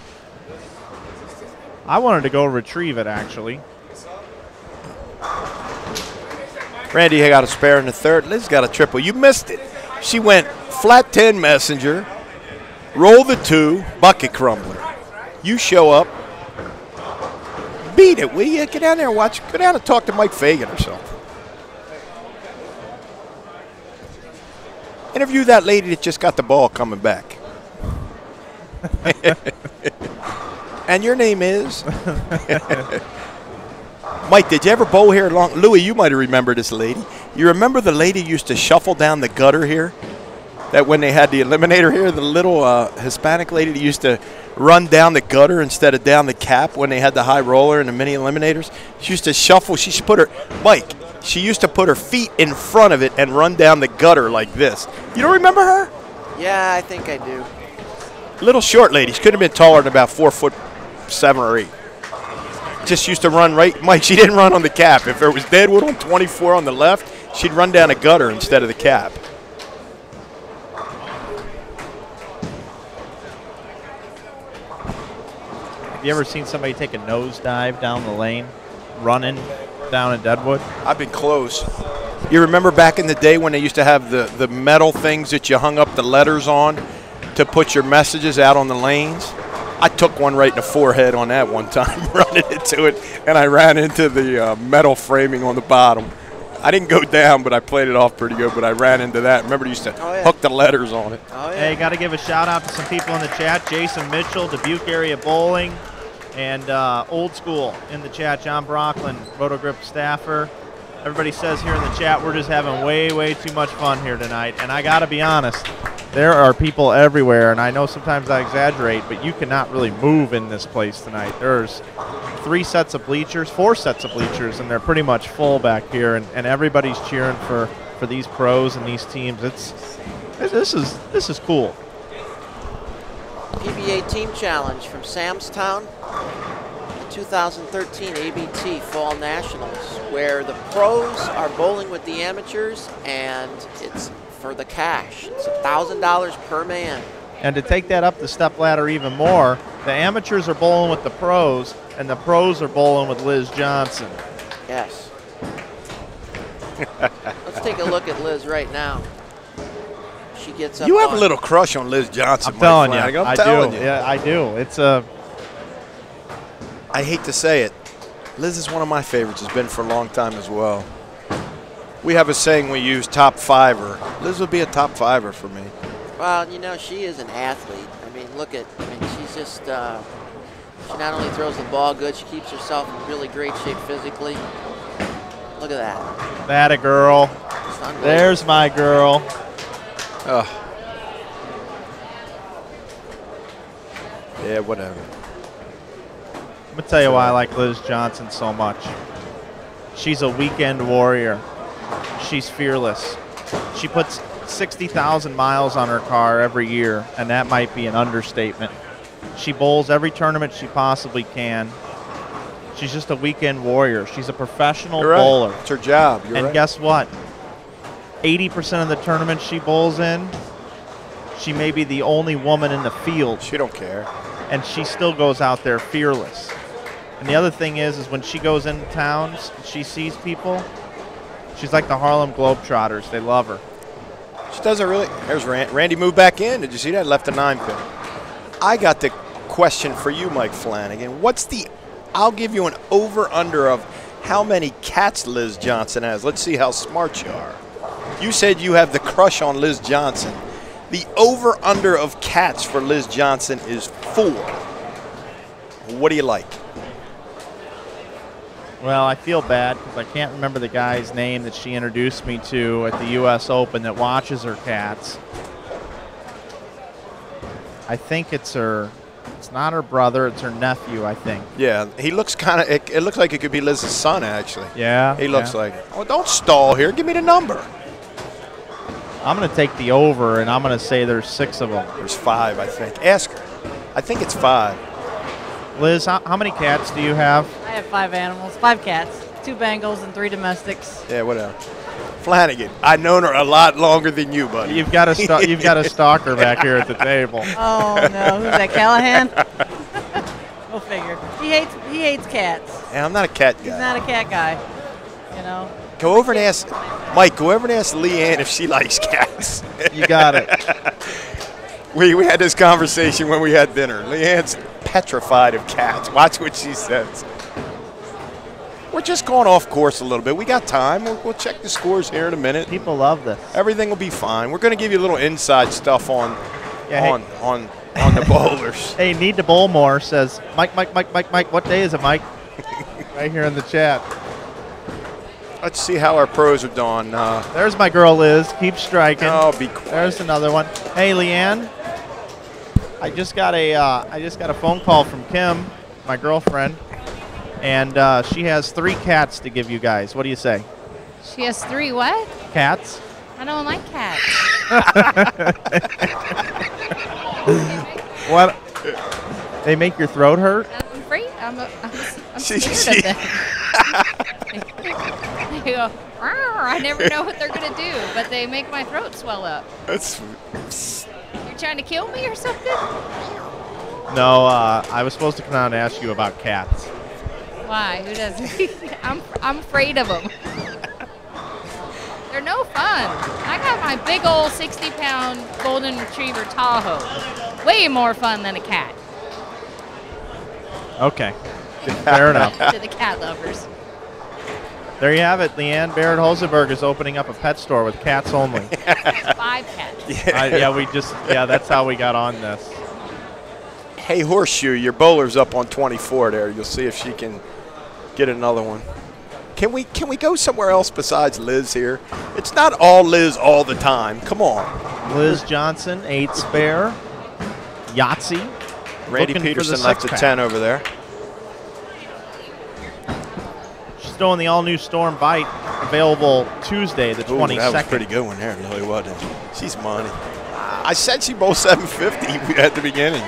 I wanted to go retrieve it, actually. Randy got a spare in the third. Liz got a triple. You missed it. She went flat 10 messenger, roll the 2, bucket crumbler. You show up, beat it, will you? Get down there and watch. Go down and talk to Mike Fagan or something. Interview that lady that just got the ball coming back. And your name is? Mike, did you ever bowl here long? Louie, you might have remembered this lady. You remember the lady used to shuffle down the gutter here? That when they had the eliminator here, the little Hispanic lady that used to run down the gutter instead of down the cap when they had the high roller and the mini eliminators. She used to shuffle. She used to put her, Mike, she used to put her feet in front of it and run down the gutter like this. You don't remember her? Yeah, I think I do. Little short lady. She could have been taller than about 4'7" or 8. Just used to run right. Mike, she didn't run on the cap. If there was Deadwood on 24 on the left, she'd run down a gutter instead of the cap. Have you ever seen somebody take a nosedive down the lane, running down in Deadwood? I've been close. You remember back in the day when they used to have the metal things that you hung up the letters on to put your messages out on the lanes? I took one right in the forehead on that one time, running into it, and I ran into the metal framing on the bottom. I didn't go down, but I played it off pretty good, but I ran into that. Remember, they used to hook the letters on it. Oh, yeah. Hey, got to give a shout-out to some people in the chat. Jason Mitchell, Dubuque Area Bowling, and Old School in the chat. John Brocklin, Rotogrip staffer. Everybody says here in the chat we're just having way, way too much fun here tonight. And I got to be honest, there are people everywhere, and I know sometimes I exaggerate, but you cannot really move in this place tonight. There's 4 sets of bleachers, and they're pretty much full back here, and everybody's cheering for these pros and these teams. This is cool. PBA Team Challenge from Samstown, 2013 ABT Fall Nationals, where the pros are bowling with the amateurs, and it's for the cash. It's $1,000 per man. And to take that up the step ladder even more, the amateurs are bowling with the pros, and the pros are bowling with Liz Johnson. Yes. Let's take a look at Liz right now. she gets up. You have a little crush on Liz Johnson, I'm telling you. I'm I telling do. you. Yeah, I do. It's a. I hate to say it. Liz is one of my favorites. Has been for a long time as well. We have a saying we use, top fiver. Liz would be a top fiver for me. Well, you know, she is an athlete. I mean, she's just, she not only throws the ball good, she keeps herself in really great shape physically. Look at that. That a girl. There's my girl. Oh. Yeah, whatever. I'm going to tell you why I like Liz Johnson so much. She's a weekend warrior. She's fearless. She puts 60,000 miles on her car every year, and that might be an understatement. She bowls every tournament she possibly can. She's just a weekend warrior. She's a professional bowler. It's her job. You're and right. guess what? 80% of the tournaments she bowls in, she may be the only woman in the field. She don't care. And she still goes out there fearless. And the other thing is when she goes into towns, she sees people, she's like the Harlem Globetrotters. They love her. She doesn't really. There's Randy moved back in. Did you see that? Left a 9-pin. I got the question for you, Mike Flanagan. I'll give you an over-under of how many cats Liz Johnson has. Let's see how smart you are. You said you have the crush on Liz Johnson. The over-under of cats for Liz Johnson is 4. What do you like? Well, I feel bad because I can't remember the guy's name that she introduced me to at the U.S. Open that watches her cats. I think it's not her brother, it's her nephew, I think. Yeah, he looks kind of, it looks like it could be Liz's son, actually. Yeah. He looks like it. Oh, don't stall here. Give me the number. I'm going to take the over, and I'm going to say there's 6 of them. There's 5, I think. Ask her. I think it's 5. Liz, how many cats do you have? I have 5 animals, 5 cats, 2 Bengals and 3 domestics. Yeah, whatever. Flanagan, I've known her a lot longer than you, buddy. You've got a stalker back here at the table. Oh no, who's that? Callahan? Go figure. He hates cats. And I'm not a cat guy. He's not a cat guy. You know. Go over and ask Mike. Go over and ask Leanne if she likes cats. You got it. We had this conversation when we had dinner. Leanne's petrified of cats. Watch what she says. We're just going off course a little bit. We got time. We'll check the scores here in a minute. People love this. Everything will be fine. We're going to give you a little inside stuff on the bowlers. Hey, need to bowl more, says Mike. What day is it, Mike? Right here in the chat. Let's see how our pros are doing. There's my girl Liz. Keep striking. Oh, be quiet. There's another one. Hey, Leanne. I just got a phone call from Kim, my girlfriend, and she has 3 cats to give you guys. What do you say? She has 3 what? Cats. I don't like cats. What? They make your throat hurt? I'm afraid. I'm scared of them. They go, I never know what they're going to do, but they make my throat swell up. You're trying to kill me or something? No, I was supposed to come out and ask you about cats. Why? Who doesn't? I'm afraid of them. They're no fun. I got my big old 60-pound golden retriever Tahoe. Way more fun than a cat. Okay, fair enough. To the cat lovers. There you have it. Leanne. Barrett Hulsenberg is opening up a pet store with cats only. 5 cats. That's how we got on this. Hey, Horseshoe, your bowler's up on 24 there. You'll see if she can get another one. Can we go somewhere else besides Liz here? It's not all Liz all the time. Come on. Liz Johnson, 8 spare. Yahtzee. Randy Pedersen left a 10 over there. She's throwing the all-new Storm Bite, available Tuesday, the 22nd. That was a pretty good one there, really, wasn't it? She's money. I said she bowled 750 at the beginning.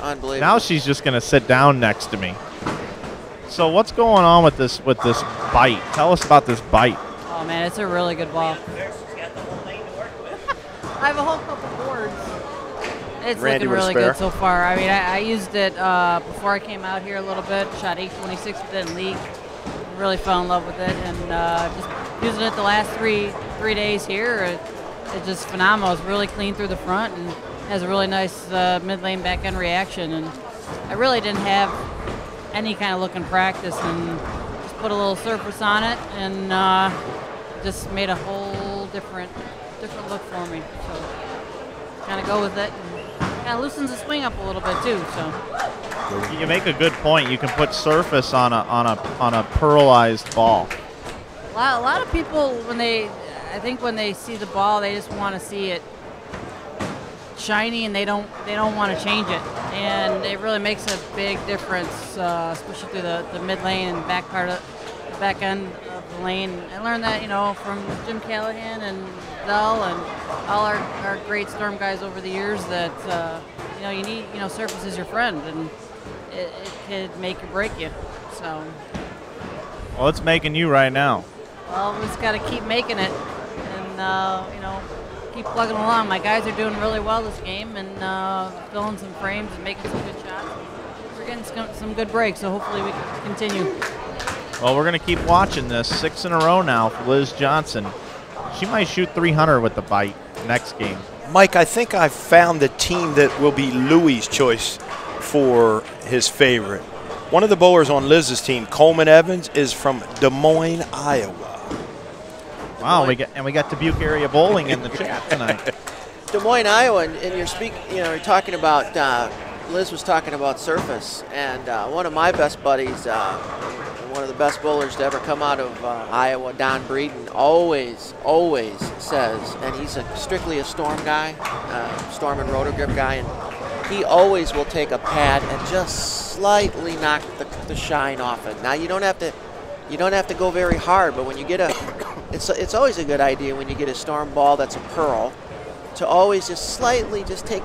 Unbelievable. Now she's just going to sit down next to me. So what's going on with this bite? Tell us about this bite. Oh man, it's a really good ball. I have a whole couple boards. It's Randy looking really good so far. I mean, I used it before I came out here a little bit. Shot 826 with it in league. Really fell in love with it, and just using it the last three days here. it's just phenomenal. It's really clean through the front and has a really nice mid-lane back-end reaction. And I really didn't have any kind of look in practice, and just put a little surface on it, and just made a whole different look for me. So kind of go with it, and kind of loosens the swing up a little bit too. So you make a good point. You can put surface on a pearlized ball. A lot of people, when they see the ball, they just want to see it shiny, and they don't want to change it. And it really makes a big difference, especially through the mid lane and back end of the lane. I learned that, from Jim Callahan and Dell and all our great Storm guys over the years, that you need surface is your friend, and it could make or break you. So. Well, it's making you right now. Well, we just got to keep making it, and keep plugging along. My guys are doing really well this game, and filling some frames and making some good shots. We're getting some good breaks, so hopefully we can continue. Well, we're going to keep watching this. 6 in a row now for Liz Johnson. She might shoot 300 with the bite next game. Mike, I think I've found the team that will be Louie's choice for his favorite. One of the bowlers on Liz's team, Coleman Evans, is from Des Moines, Iowa. Wow, we got Dubuque area bowling in the chat tonight. Des Moines, Iowa, and you're talking about Liz was talking about surface, and one of my best buddies, one of the best bowlers to ever come out of Iowa, Don Breeden, always says, and he's strictly a Storm guy, Storm and rotor grip guy, and he always will take a pad and just slightly knock the shine off it. Now you don't have to go very hard, but when you get it's always a good idea when you get a Storm ball that's a pearl, to always just slightly take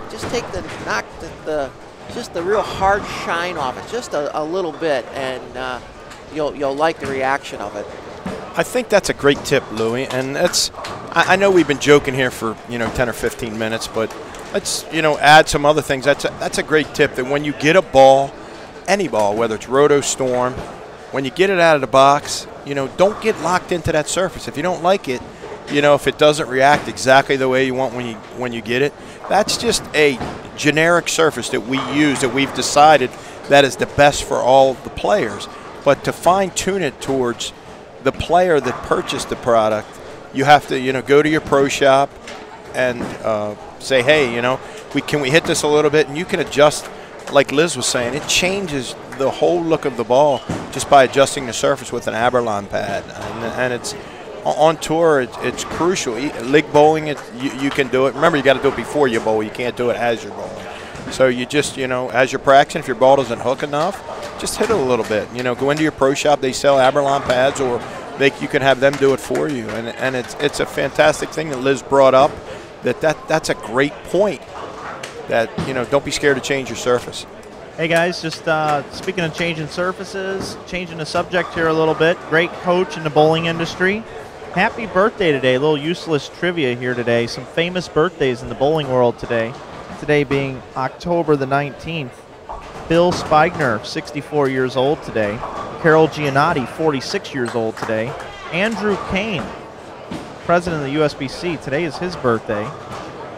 the real hard shine off it, just a little bit, and you'll like the reaction of it. I think that's a great tip, Louie, and I know we've been joking here for 10 or 15 minutes, but let's add some other things. That's a great tip, that when you get a ball, any ball, whether it's Roto, Storm, when you get it out of the box, don't get locked into that surface. If you don't like it, if it doesn't react exactly the way you want when you get it, that's just a generic surface that we use, that we've decided that is the best for all the players. But to fine-tune it towards the player that purchased the product, you have to go to your pro shop and say, hey, can we hit this a little bit? And you can adjust, like Liz was saying, it changes the whole look of the ball just by adjusting the surface with an Aberlon pad. And it's on tour, it's crucial. League bowling, you can do it. Remember, you got to do it before you bowl. You can't do it as you're bowling. So you just, as you're practicing, if your ball doesn't hook enough, just hit it a little bit. Go into your pro shop. They sell Aberlon pads, or you can have them do it for you. And it's a fantastic thing that Liz brought up. That's a great point. That don't be scared to change your surface. Hey guys, just speaking of changing surfaces, changing the subject here a little bit. Great coach in the bowling industry. Happy birthday today. A little useless trivia here today. Some famous birthdays in the bowling world today. Today being October the 19th. Bill Spigner, 64 years old today. Carol Giannotti, 46 years old today. Andrew Kane, president of the USBC. Today is his birthday.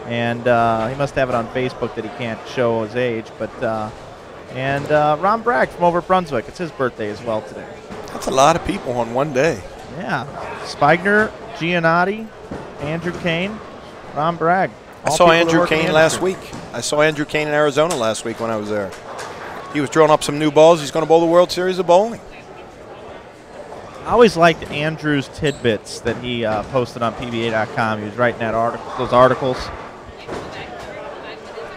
And he must have it on Facebook that he can't show his age. But and Ron Bragg from over at Brunswick. It's his birthday as well today. That's a lot of people on one day. Yeah. Spigner, Giannotti, Andrew Kane, Ron Bragg. I saw Andrew Kane last week. I saw Andrew Kane in Arizona last week when I was there. He was drawing up some new balls. He's going to bowl the World Series of Bowling. I always liked Andrew's tidbits that he posted on PBA.com. He was writing those articles.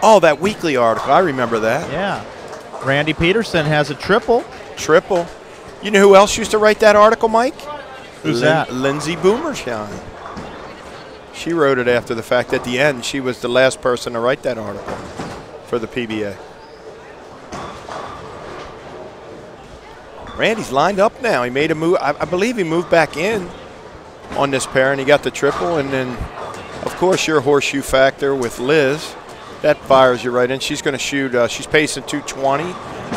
Oh, that weekly article. I remember that. Yeah. Randy Pedersen has a triple. Triple. You know who else used to write that article, Mike? Who's that? Lindsay Boomershine. She wrote it after the fact. At the end, she was the last person to write that article for the PBA. Randy's lined up now. He made a move. I believe he moved back in on this pair, and he got the triple. And then, of course, your horseshoe factor with Liz. That fires you right in. She's going to shoot. She's pacing 220.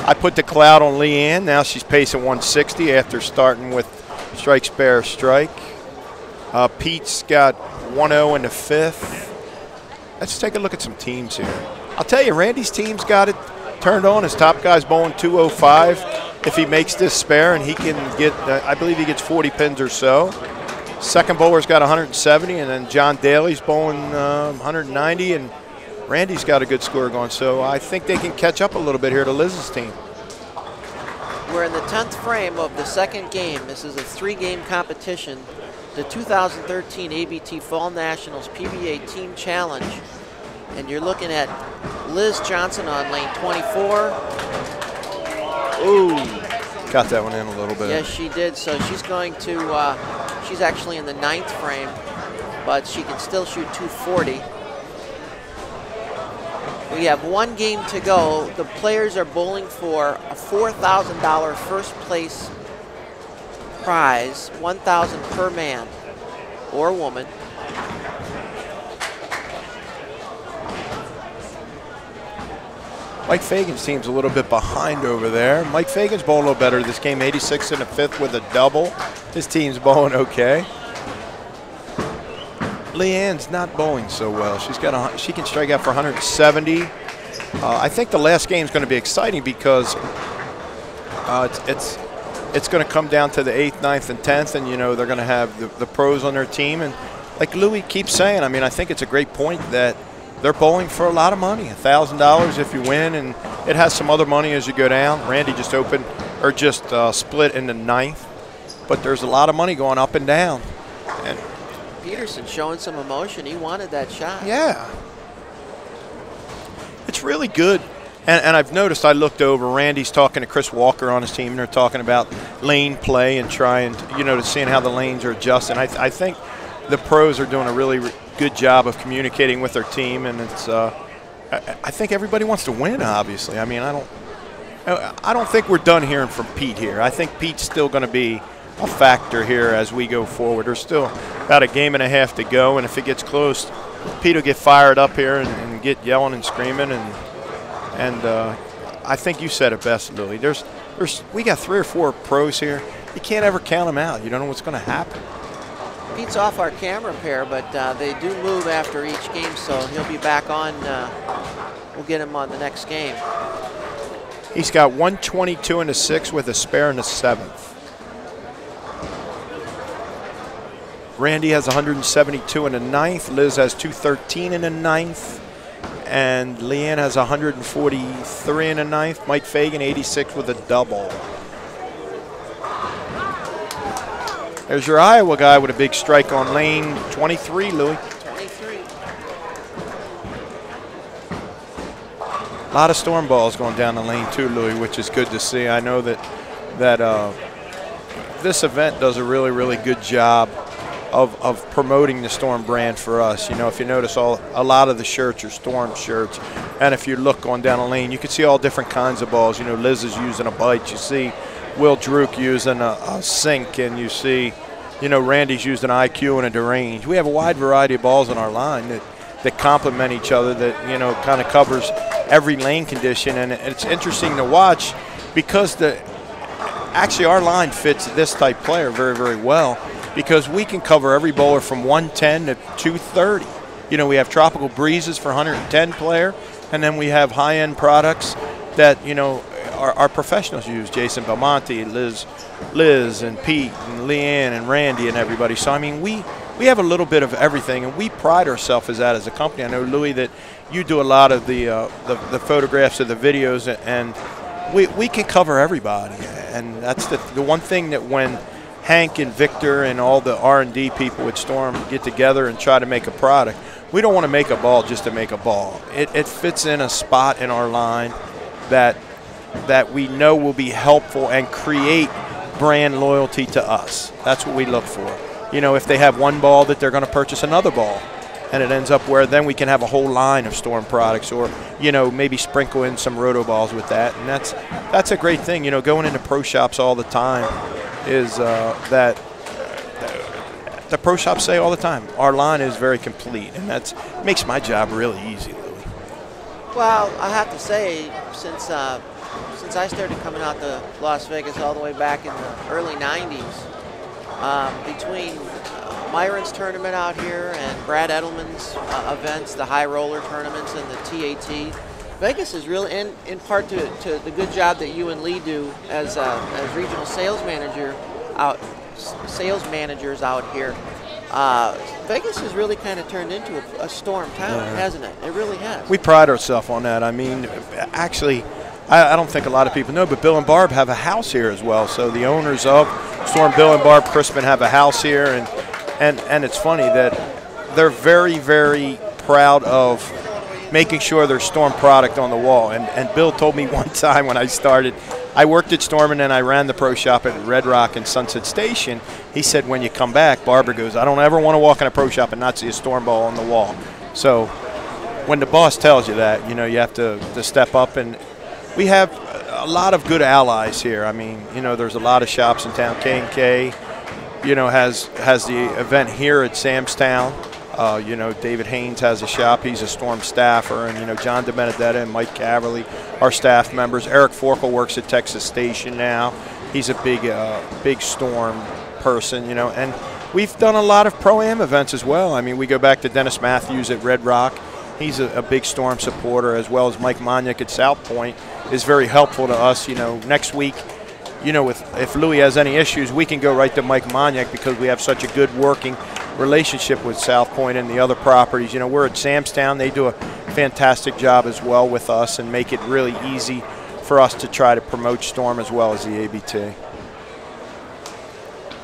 I put the cloud on Leanne. Now she's pacing 160 after starting with strike, spare, strike. Pete's got 1-0 in the 5th. Let's take a look at some teams here. I'll tell you, Randy's team's got it turned on. His top guy's bowling 205. If he makes this spare, and he can get, I believe he gets 40 pins or so. Second bowler's got 170, and then John Daly's bowling 190, and Randy's got a good score going. So I think they can catch up a little bit here to Liz's team. We're in the 10th frame of the second game. This is a 3-game competition. The 2013 ABT Fall Nationals PBA Team Challenge. And you're looking at Liz Johnson on lane 24. Ooh. Got that one in a little bit. Yes, she did. So she's going to, she's actually in the 9th frame, but she can still shoot 240. We have 1 game to go. The players are bowling for a $4,000 first place prize, $1,000 per man or woman. Mike Fagan's team's a little bit behind over there. Mike Fagan's bowling a little better this game, 86 in the 5th with a double. His team's bowling okay. Leanne's not bowling so well. She can strike out for 170. I think the last game's going to be exciting because it's going to come down to the 8th, 9th, and 10th, and you know they're going to have the pros on their team. And like Louie keeps saying, I mean, I think it's a great point that they're bowling for a lot of money, $1,000 if you win, and it has some other money as you go down. Randy just split in the 9th, but there's a lot of money going up and down. And Pedersen showing some emotion. He wanted that shot. Yeah. It's really good. And I've noticed, I looked over, Randy's talking to Chris Walker on his team, and they're talking about lane play and trying, to seeing how the lanes are adjusting. I think the pros are doing a really good job of communicating with their team, and it's I think everybody wants to win, obviously. I mean, I don't think we're done hearing from Pete here. I think Pete's still going to be a factor here as we go forward. There's still about a game and a half to go, and if it gets close, Pete will get fired up here and get yelling and screaming, and I think you said it best, Louie. We got 3 or 4 pros here. You can't ever count them out. You don't know what's going to happen. Pete's off our camera pair, but they do move after each game, so he'll be back on. We'll get him on the next game. He's got 122 in the 6th with a spare in the 7th. Randy has 172 in the 9th. Liz has 213 in the 9th. And Leanne has 143 in the 9th. Mike Fagan, 86 with a double. There's your Iowa guy with a big strike on lane 23, Louie. 23. A lot of storm balls going down the lane too, Louie, which is good to see. I know that this event does a really, really good job of promoting the Storm brand for us. If you notice, a lot of the shirts are Storm shirts, and if you look on down the lane, you can see all different kinds of balls. Liz is using a bite. You see Will Druk using a sink, and you see, Randy's using an IQ and a derange. We have a wide variety of balls on our line that complement each other, that, kind of covers every lane condition, and it's interesting to watch because actually our line fits this type player very, very well, because we can cover every bowler from 110 to 230. We have tropical breezes for 110 player, and then we have high-end products that, our professionals use, Jason Belmonte, Liz and Pete and Leanne and Randy and everybody. So, I mean, we have a little bit of everything, and we pride ourselves as a company. I know, Louie, that you do a lot of the photographs of the videos, and we can cover everybody. And that's the one thing that when Hank and Victor and all the R&D people at Storm get together and try to make a product, we don't want to make a ball just to make a ball. It fits in a spot in our line that we know will be helpful and create brand loyalty to us. That's what we look for. If they have one ball, that they're going to purchase another ball, and it ends up where then we can have a whole line of Storm products, or maybe sprinkle in some roto balls with that. And that's a great thing. Going into pro shops all the time is that the pro shops say all the time, our line is very complete, and that makes my job really easy, Louie. Well, I have to say, since I started coming out to Las Vegas all the way back in the early 90s, between Myron's tournament out here and Brad Edelman's events, the high roller tournaments and the TAT. Vegas is really, in part to the good job that you and Lee do as regional sales managers out here. Vegas has really kind of turned into a storm town, hasn't it? It really has. We pride ourselves on that. I mean, actually, I don't think a lot of people know, but Bill and Barb have a house here as well. So the owners of Storm, Bill and Barb Crispin, have a house here, and it's funny that they're very, very proud of making sure there's Storm product on the wall. And Bill told me one time when I started, I worked at Storm and then I ran the pro shop at Red Rock and Sunset Station. He said, when you come back, Barbara goes, I don't ever want to walk in a pro shop and not see a Storm ball on the wall. So when the boss tells you that, you know, you have to step up. And we have a lot of good allies here. I mean, you know, there's a lot of shops in town. K&K, you know, has the event here at Sam's Town. You know, David Haynes has a shop. He's a Storm staffer. And, you know, John DeBenedetta and Mike Caverly are staff members. Eric Forkel works at Texas Station now. He's a big Storm person, you know. And we've done a lot of Pro-Am events as well. I mean, we go back to Dennis Matthews at Red Rock. He's a big Storm supporter, as well as Mike Moniak at South Point is very helpful to us. You know, next week, you know, if Louie has any issues, we can go right to Mike Moniak because we have such a good working relationship with South Point and the other properties. You know, we're at Sam's Town. They do a fantastic job as well with us and make it really easy for us to try to promote Storm as well as the ABT.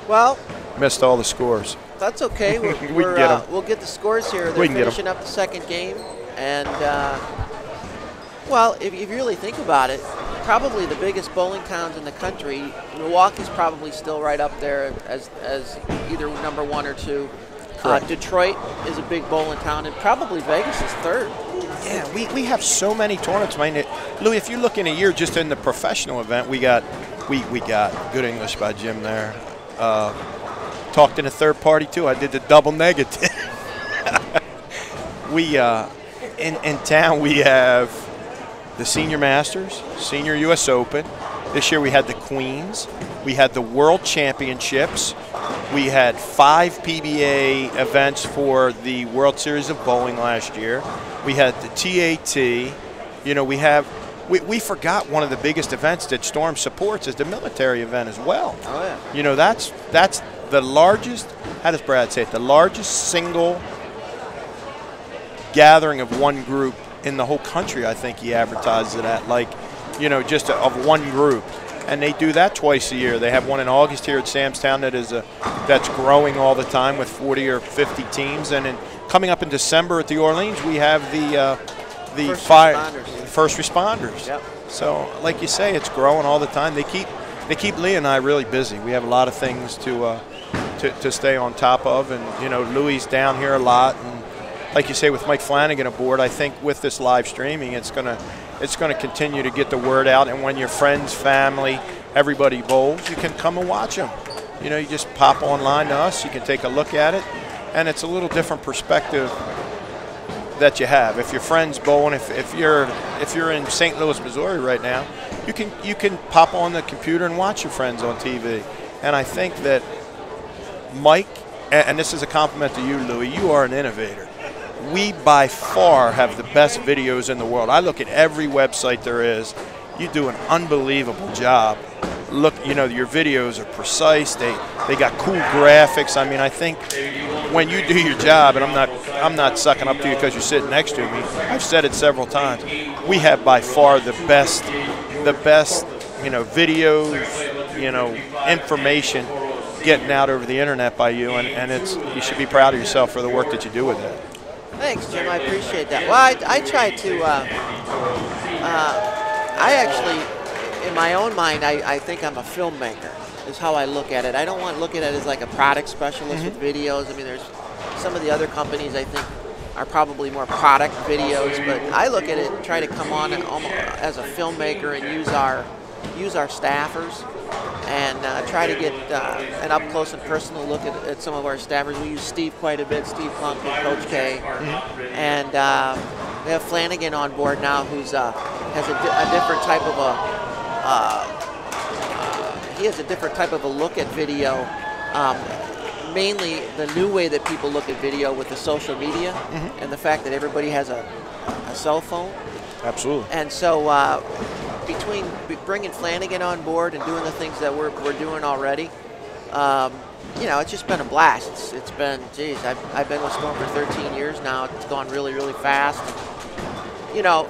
Well, missed all the scores. That's okay. We'll get the scores here. They're finishing up the second game. And, well, if you really think about it, probably the biggest bowling towns in the country, Milwaukee's probably still right up there as either number 1 or 2. Detroit is a big bowling town, and probably Vegas is third. Yeah, we have so many tournaments. I mean, Louie, if you look in a year just in the professional event, we got good English by Jim there. Talked in a third party too. I did the double negative. We in town we have the Senior Masters, Senior U.S. Open. This year we had the Queens. We had the World Championships. We had 5 PBA events for the World Series of Bowling last year. We had the TAT. You know, we forgot one of the biggest events that Storm supports is the military event as well. Oh, yeah. You know, that's the largest, how does Brad say it, the largest single gathering of one group in the whole country, I think he advertises it at, like, you know, just of one group. And they do that twice a year. They have one in August here at Sam's Town that's growing all the time with 40 or 50 teams. And coming up in December at the Orleans, we have the first responders. Yep. So, like you say, it's growing all the time. They keep Lee and I really busy. We have a lot of things to stay on top of, and you know, Louie's down here a lot. And like you say, with Mike Flanagan aboard, I think with this live streaming, it's gonna continue to get the word out. And when your friends, family, everybody bowls, you can come and watch them. You know, you just pop online to us. You can take a look at it, and it's a little different perspective that you have. If your friend's bowling, if you're in St. Louis, Missouri right now, you can pop on the computer and watch your friends on TV. And I think that Mike, and this is a compliment to you, Louie, you are an innovator. We by far have the best videos in the world. I look at every website there is. You do an unbelievable job. Look, you know, your videos are precise. They got cool graphics. I mean, I think when you do your job, and I'm not sucking up to you because you're sitting next to me. I've said it several times. We have by far the best, you know, videos, you know, information getting out over the internet by you, and you should be proud of yourself for the work that you do with it. Thanks, Jim. I appreciate that. Well, I try to. I actually, in my own mind, I think I'm a filmmaker. Is how I look at it. I don't want to look at it as like a product specialist with videos. I mean, there's some of the other companies I think are probably more product videos, but I look at it and try to come on as a filmmaker and use our staffers and try to get an up close and personal look at some of our staffers. We use Steve quite a bit, Steve Plunk and Coach K, and we have Flanagan on board now, who's has a different type of he has a different type of a look at video. mainly the new way that people look at video with the social media and the fact that everybody has a cell phone. Absolutely. And so between bringing Flanagan on board and doing the things that we're doing already, you know, it's just been a blast. It's been, geez, I've been with Storm for 13 years now. It's gone really, really fast. You know,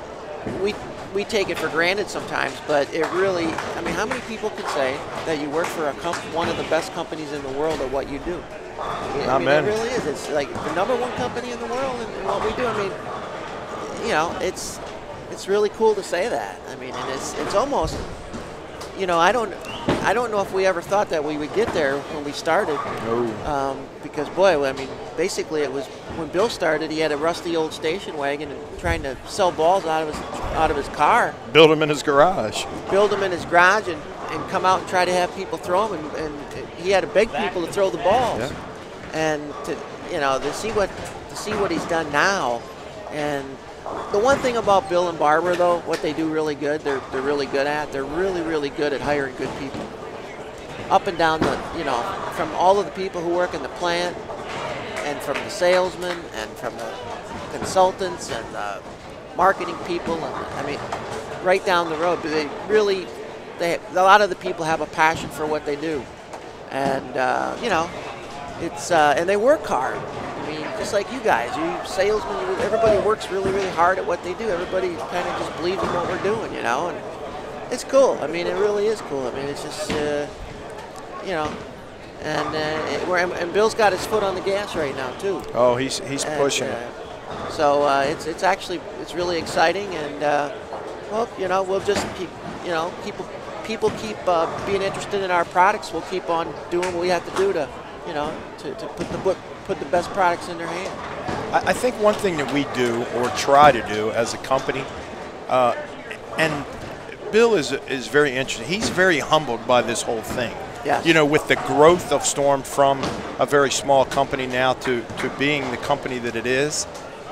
we take it for granted sometimes, but it really, I mean, how many people could say that you work for one of the best companies in the world at what you do? I mean, it really is. It's like the #1 company in the world in what we do. I mean, you know, it's really cool to say that. I mean, and it's almost, you know, I don't know if we ever thought that we would get there when we started. No. Because boy, I mean, basically it was when Bill started, he had a rusty old station wagon and trying to sell balls out of his car. Build them in his garage. Build them in his garage and come out and try to have people throw them, and he had to beg people to throw the balls. Yeah. And to see what he's done now. And the one thing about Bill and Barbara, though, what they do really good, they're really good at. They're really, really good at hiring good people. Up and down the, you know, from all of the people who work in the plant, and from the salesmen, and from the consultants, and the marketing people, and I mean, right down the road. They really, a lot of the people have a passion for what they do, and you know, it's and they work hard. I mean, just like you guys, you salesmen, everybody works really, really hard at what they do. Everybody kind of just believes in what we're doing, you know, and it's cool. I mean, it really is cool. I mean, it's just, you know, and Bill's got his foot on the gas right now too. Oh, he's pushing it. So it's actually really exciting, and well, you know, we'll just keep, you know, people keep being interested in our products. We'll keep on doing what we have to do to, you know, to put the best products in their hand. I think one thing that we do or try to do as a company, and Bill is very interesting. He's very humbled by this whole thing. Yes. You know, with the growth of Storm from a very small company now to being the company that it is,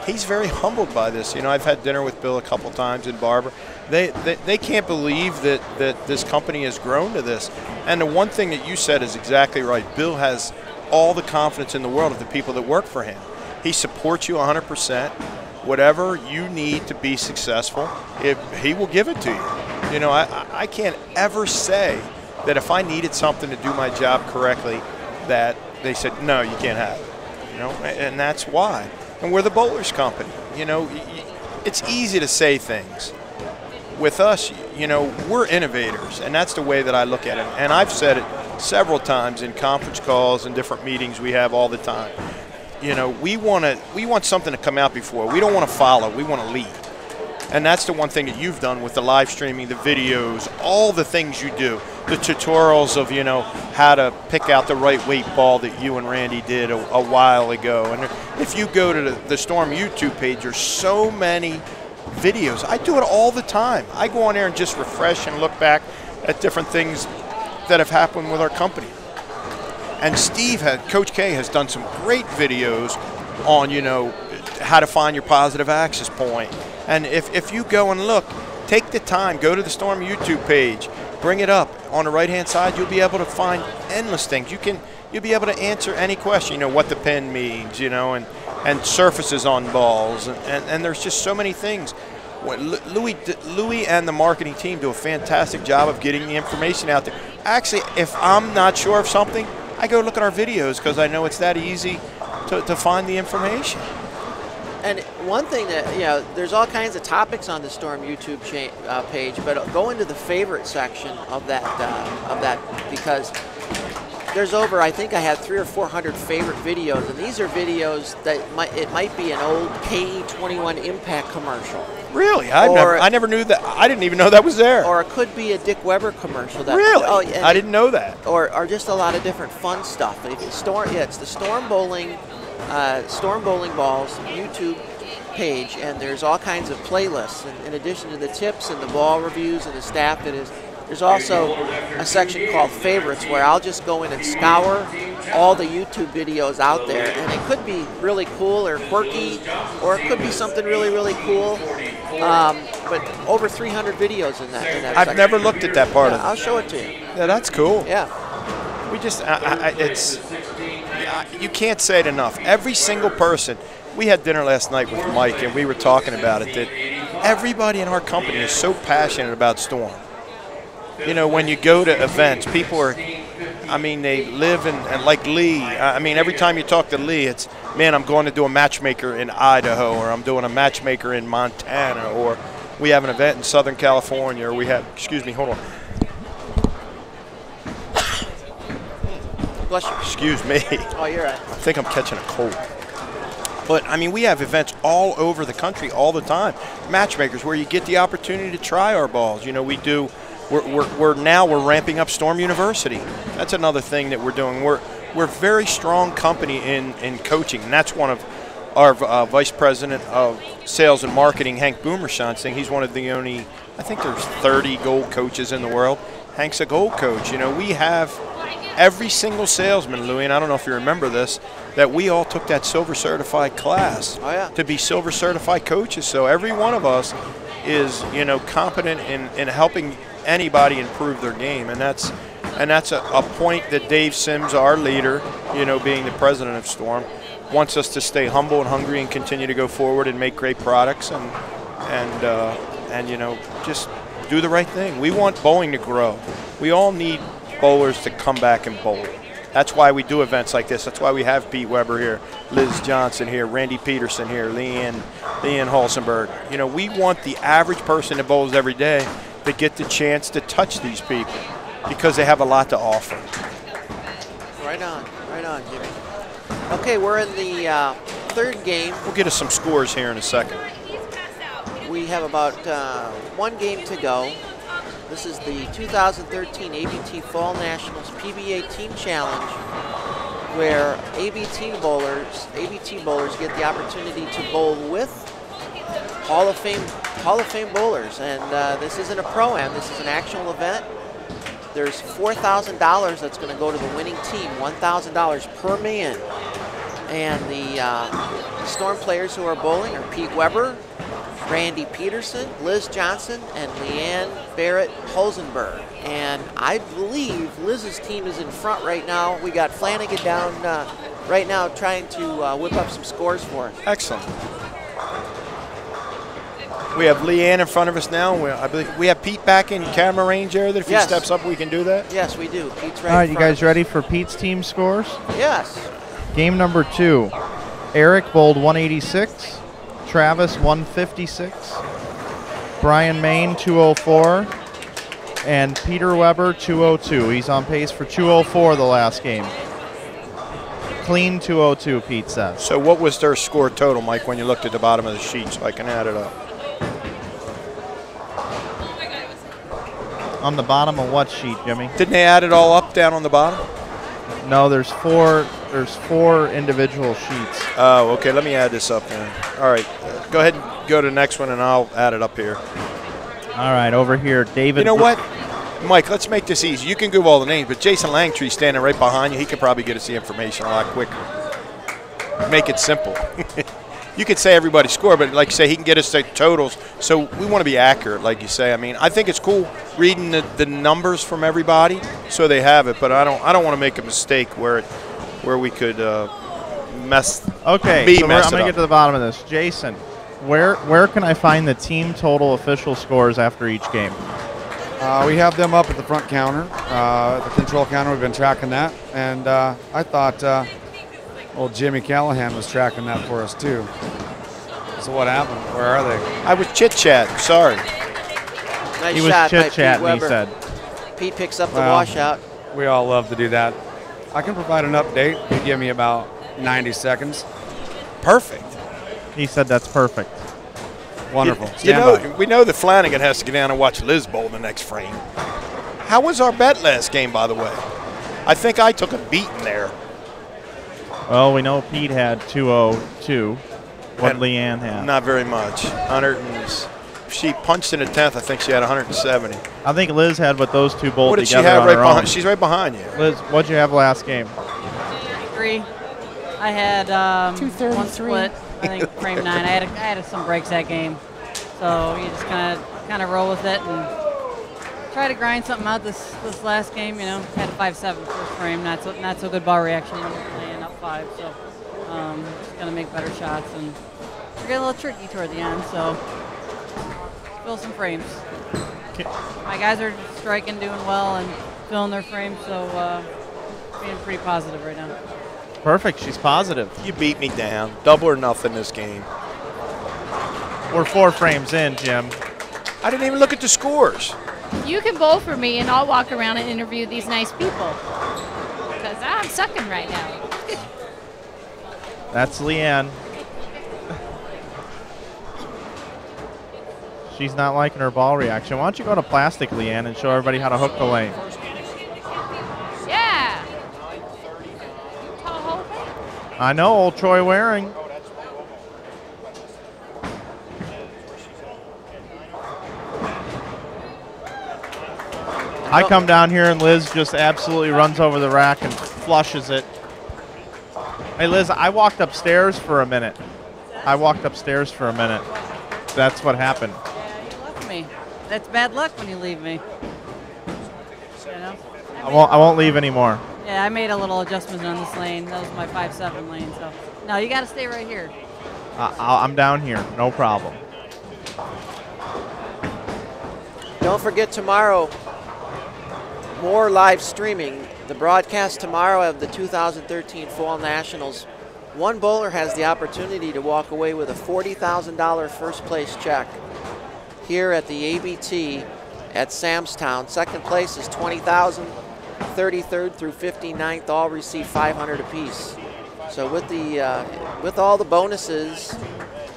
he's very humbled by this. You know, I've had dinner with Bill a couple times and Barbara. They can't believe that this company has grown to this. And the one thing that you said is exactly right. Bill has all the confidence in the world of the people that work for him. He supports you 100%. Whatever you need to be successful, he will give it to you. You know, I can't ever say that if I needed something to do my job correctly, that they said, no, you can't have it. You know, and that's why. And we're the bowlers company. You know, it's easy to say things. With us, you know, we're innovators, and that's the way that I look at it. And I've said it several times in conference calls and different meetings we have all the time. You know, we want something to come out before. We don't want to follow. We want to lead. And that's the one thing that you've done with the live streaming, the videos, all the things you do, the tutorials of, you know, how to pick out the right weight ball that you and Randy did a while ago. And if you go to the Storm YouTube page, there's so many videos. I do it all the time. I go on there and just refresh and look back at different things that have happened with our company. And Coach K has done some great videos on, you know, how to find your positive access point. And if you go and look, take the time, go to the Storm YouTube page, bring it up. On the right-hand side, you'll be able to find endless things. You'll be able to answer any question, you know, what the pin means, you know, and surfaces on balls. And there's just so many things. Louie and the marketing team do a fantastic job of getting the information out there. Actually, if I'm not sure of something, I go look at our videos because I know it's that easy to find the information. And one thing that, you know, there's all kinds of topics on the Storm YouTube page, but go into the favorite section of that because there's over, I think I had 300 or 400 favorite videos, and these are videos that it might be an old KE21 Impact commercial. Really? I never knew that. I didn't even know that was there. Or it could be a Dick Weber commercial. Really? I didn't know that. Or just a lot of different fun stuff. It's the Storm Bowling Balls YouTube page, and there's all kinds of playlists. And in addition to the tips and the ball reviews and the staff that is, there's also a section called favorites where I'll just go in and scour all the YouTube videos out there, and it could be really cool or quirky, or it could be something really, really cool. But over 300 videos in that I've section. never looked at that part of it. I'll show it to you. Yeah, that's cool. Yeah. We just, you can't say it enough. Every single person. We had dinner last night with Mike, and we were talking about it, that everybody in our company is so passionate about Storm. You know, when you go to events, people are, I mean, they live and like Lee, I mean, every time you talk to Lee, it's, man, I'm going to do a matchmaker in Idaho, or I'm doing a matchmaker in Montana, or we have an event in Southern California, or we have, excuse me, hold on. Bless you. Excuse me. Oh, you're right. I think I'm catching a cold. But, I mean, we have events all over the country all the time. Matchmakers where you get the opportunity to try our balls. You know, we do, we're ramping up Storm University. That's another thing that we're doing. We're a very strong company in coaching, and that's one of our Vice President of Sales and Marketing, Hank Boomershant's thing. He's one of the only, I think there's 30 gold coaches in the world. Hank's a gold coach. You know, we have every single salesman, Louie, and I don't know if you remember this, that we all took that silver certified class to be silver certified coaches. So every one of us is, you know, competent in helping anybody improve their game, and that's a point that Dave Sims, our leader, you know, being the president of Storm, wants us to stay humble and hungry and continue to go forward and make great products and you know, just do the right thing. We want bowling to grow. We all need bowlers to come back and bowl. That's why we do events like this. That's why we have Pete Weber here, Liz Johnson here, Randy Pedersen here, Leanne Hulsenberg. You know, we want the average person that bowls every day to get the chance to touch these people because they have a lot to offer. Right on, Jimmy. Okay, we're in the third game. We'll get us some scores here in a second. We have about one game to go. This is the 2013 ABT Fall Nationals PBA Team Challenge, where ABT bowlers get the opportunity to bowl with Hall of Fame bowlers. And this isn't a pro-am, this is an actual event. There's $4,000 that's going to go to the winning team, $1,000 per man. And the Storm players who are bowling are Pete Weber, Randy Pedersen, Liz Johnson, and Leanne Barrett Hulsenberg. And I believe Liz's team is in front right now. We got Flanagan down right now trying to whip up some scores for us. Excellent. We have Leanne in front of us now. I believe we have Pete back in camera range there. That if he steps up, we can do that. Yes, we do. Pete's right. All right, you guys ready for Pete's team scores? Yes. Game number 2. Eric bowled 186. Travis 156. Brian Main 204. And Peter Weber 202. He's on pace for 204 the last game. Clean 202, Pete says. So what was their score total, Mike, when you looked at the bottom of the sheet so I can add it up? On the bottom of what sheet, Jimmy? Didn't they add it all up down on the bottom? No, there's four individual sheets. Oh, okay. Let me add this up then. All right. Go ahead and go to the next one, and I'll add it up here. All right, over here, David. You know what? Mike, let's make this easy. You can give all the names, but Jason Langtree's standing right behind you. He could probably get us the information a lot quicker. Make it simple. You could say everybody's score, but like you say, he can get us the totals. So we want to be accurate, like you say. I mean, I think it's cool reading the numbers from everybody so they have it, but I don't want to make a mistake where we could mess. Okay, so I'm going to get to the bottom of this. Jason, where can I find the team total official scores after each game? We have them up at the front counter, the control counter. We've been tracking that, and I thought old Jimmy Callahan was tracking that for us too. So what happened? Where are they? I was chit-chatting, sorry. Nice he was chit-chatting, he said. Pete picks up the washout. We all love to do that. I can provide an update. You give me about 90 seconds. Perfect. He said that's perfect. Wonderful. We know that Flanagan has to get down and watch Liz bowl the next frame. How was our bet last game, by the way? I think I took a beating there. Well, we know Pete had 202. What Leanne had? Not very much. She punched in the 10th. I think she had 170. I think Liz had what those two bowled together. What did she have right behind? She's right behind you. Liz, what did you have last game? 233. I had one split. I think frame 9. I had some breaks that game, so you just kind of roll with it and try to grind something out. This last game, you know, had a 5-7 first frame. Not so good ball reaction laying up. 5. So just going to make better shots. And we're getting a little tricky toward the end, so fill some frames. My guys are striking, doing well, and filling their frames, so being pretty positive right now. Perfect. She's positive. You beat me down. Double or nothing this game. We're 4 frames in, Jim. I didn't even look at the scores. You can bowl for me, and I'll walk around and interview these nice people. Because I'm sucking right now. That's Leanne. She's not liking her ball reaction. Why don't you go to plastic, Leanne, and show everybody how to hook the lane? Yeah. I know, old Troy Waring. I come down here and Liz just absolutely runs over the rack and flushes it. Hey, Liz, I walked upstairs for a minute. That's what happened. Yeah, you left me. That's bad luck when you leave me. You know? I won't leave anymore. Yeah, I made a little adjustment on this lane. That was my 5-7 lane. So no, you got to stay right here. I'm down here, no problem. Don't forget tomorrow, more live streaming. The broadcast tomorrow of the 2013 Fall Nationals. One bowler has the opportunity to walk away with a $40,000 first place check here at the ABT at Samstown. Second place is $20,000. 33rd through 59th all receive $500 apiece. So with all the bonuses,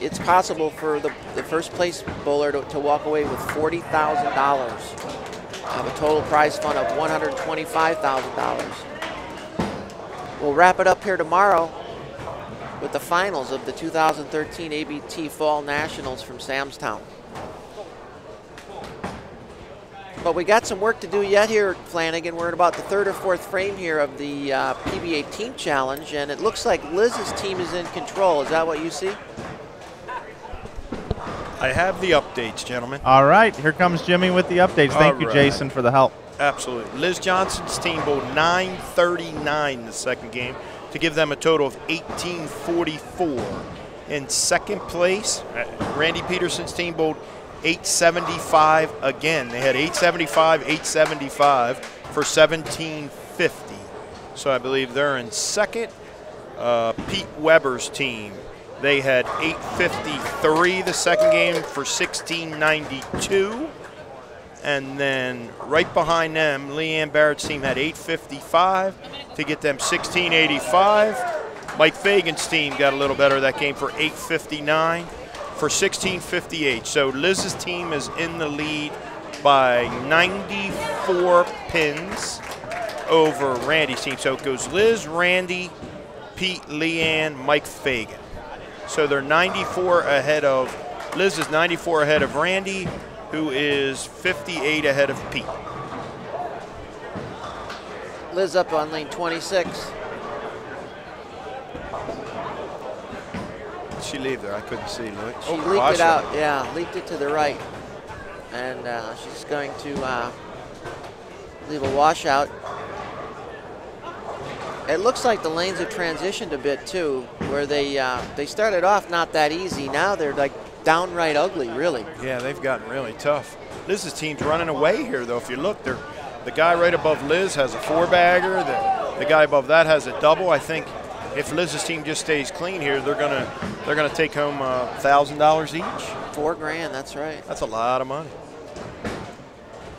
it's possible for the first place bowler to walk away with $40,000. Have a total prize fund of $125,000. We'll wrap it up here tomorrow with the finals of the 2013 ABT Fall Nationals from Samstown. But we got some work to do yet here, Flanagan. We're in about the 3rd or 4th frame here of the PBA Team Challenge, and it looks like Liz's team is in control. Is that what you see? I have the updates, gentlemen. All right, here comes Jimmy with the updates. Thank you, Jason, for the help. Absolutely. Liz Johnson's team bowled 939 the second game to give them a total of 1844. In second place, Randy Pedersen's team bowled 875 again. They had 875, 875 for 1750. So I believe they're in second. Pete Weber's team, they had 853 the second game for 1692. And then right behind them, Leanne Barrett's team had 855 to get them 1685. Mike Fagan's team got a little better that game for 859 for 1658. So Liz's team is in the lead by 94 pins over Randy's team. So it goes Liz, Randy, Pete, Leanne, Mike Fagan. So they're 94 ahead of, Liz is 94 ahead of Randy, who is 58 ahead of Pete. Liz up on lane 26. Did she leave there? I couldn't see, Louie. She leaked it out, yeah, leaked it to the right. And she's going to leave a washout. It looks like the lanes have transitioned a bit too, where they started off not that easy. Now they're like downright ugly, really. Yeah, they've gotten really tough. Liz's team's running away here, though. If you look, the guy right above Liz has a 4-bagger. The guy above that has a double. I think if Liz's team just stays clean here, they're gonna take home $1,000 each. $4,000, that's right. That's a lot of money.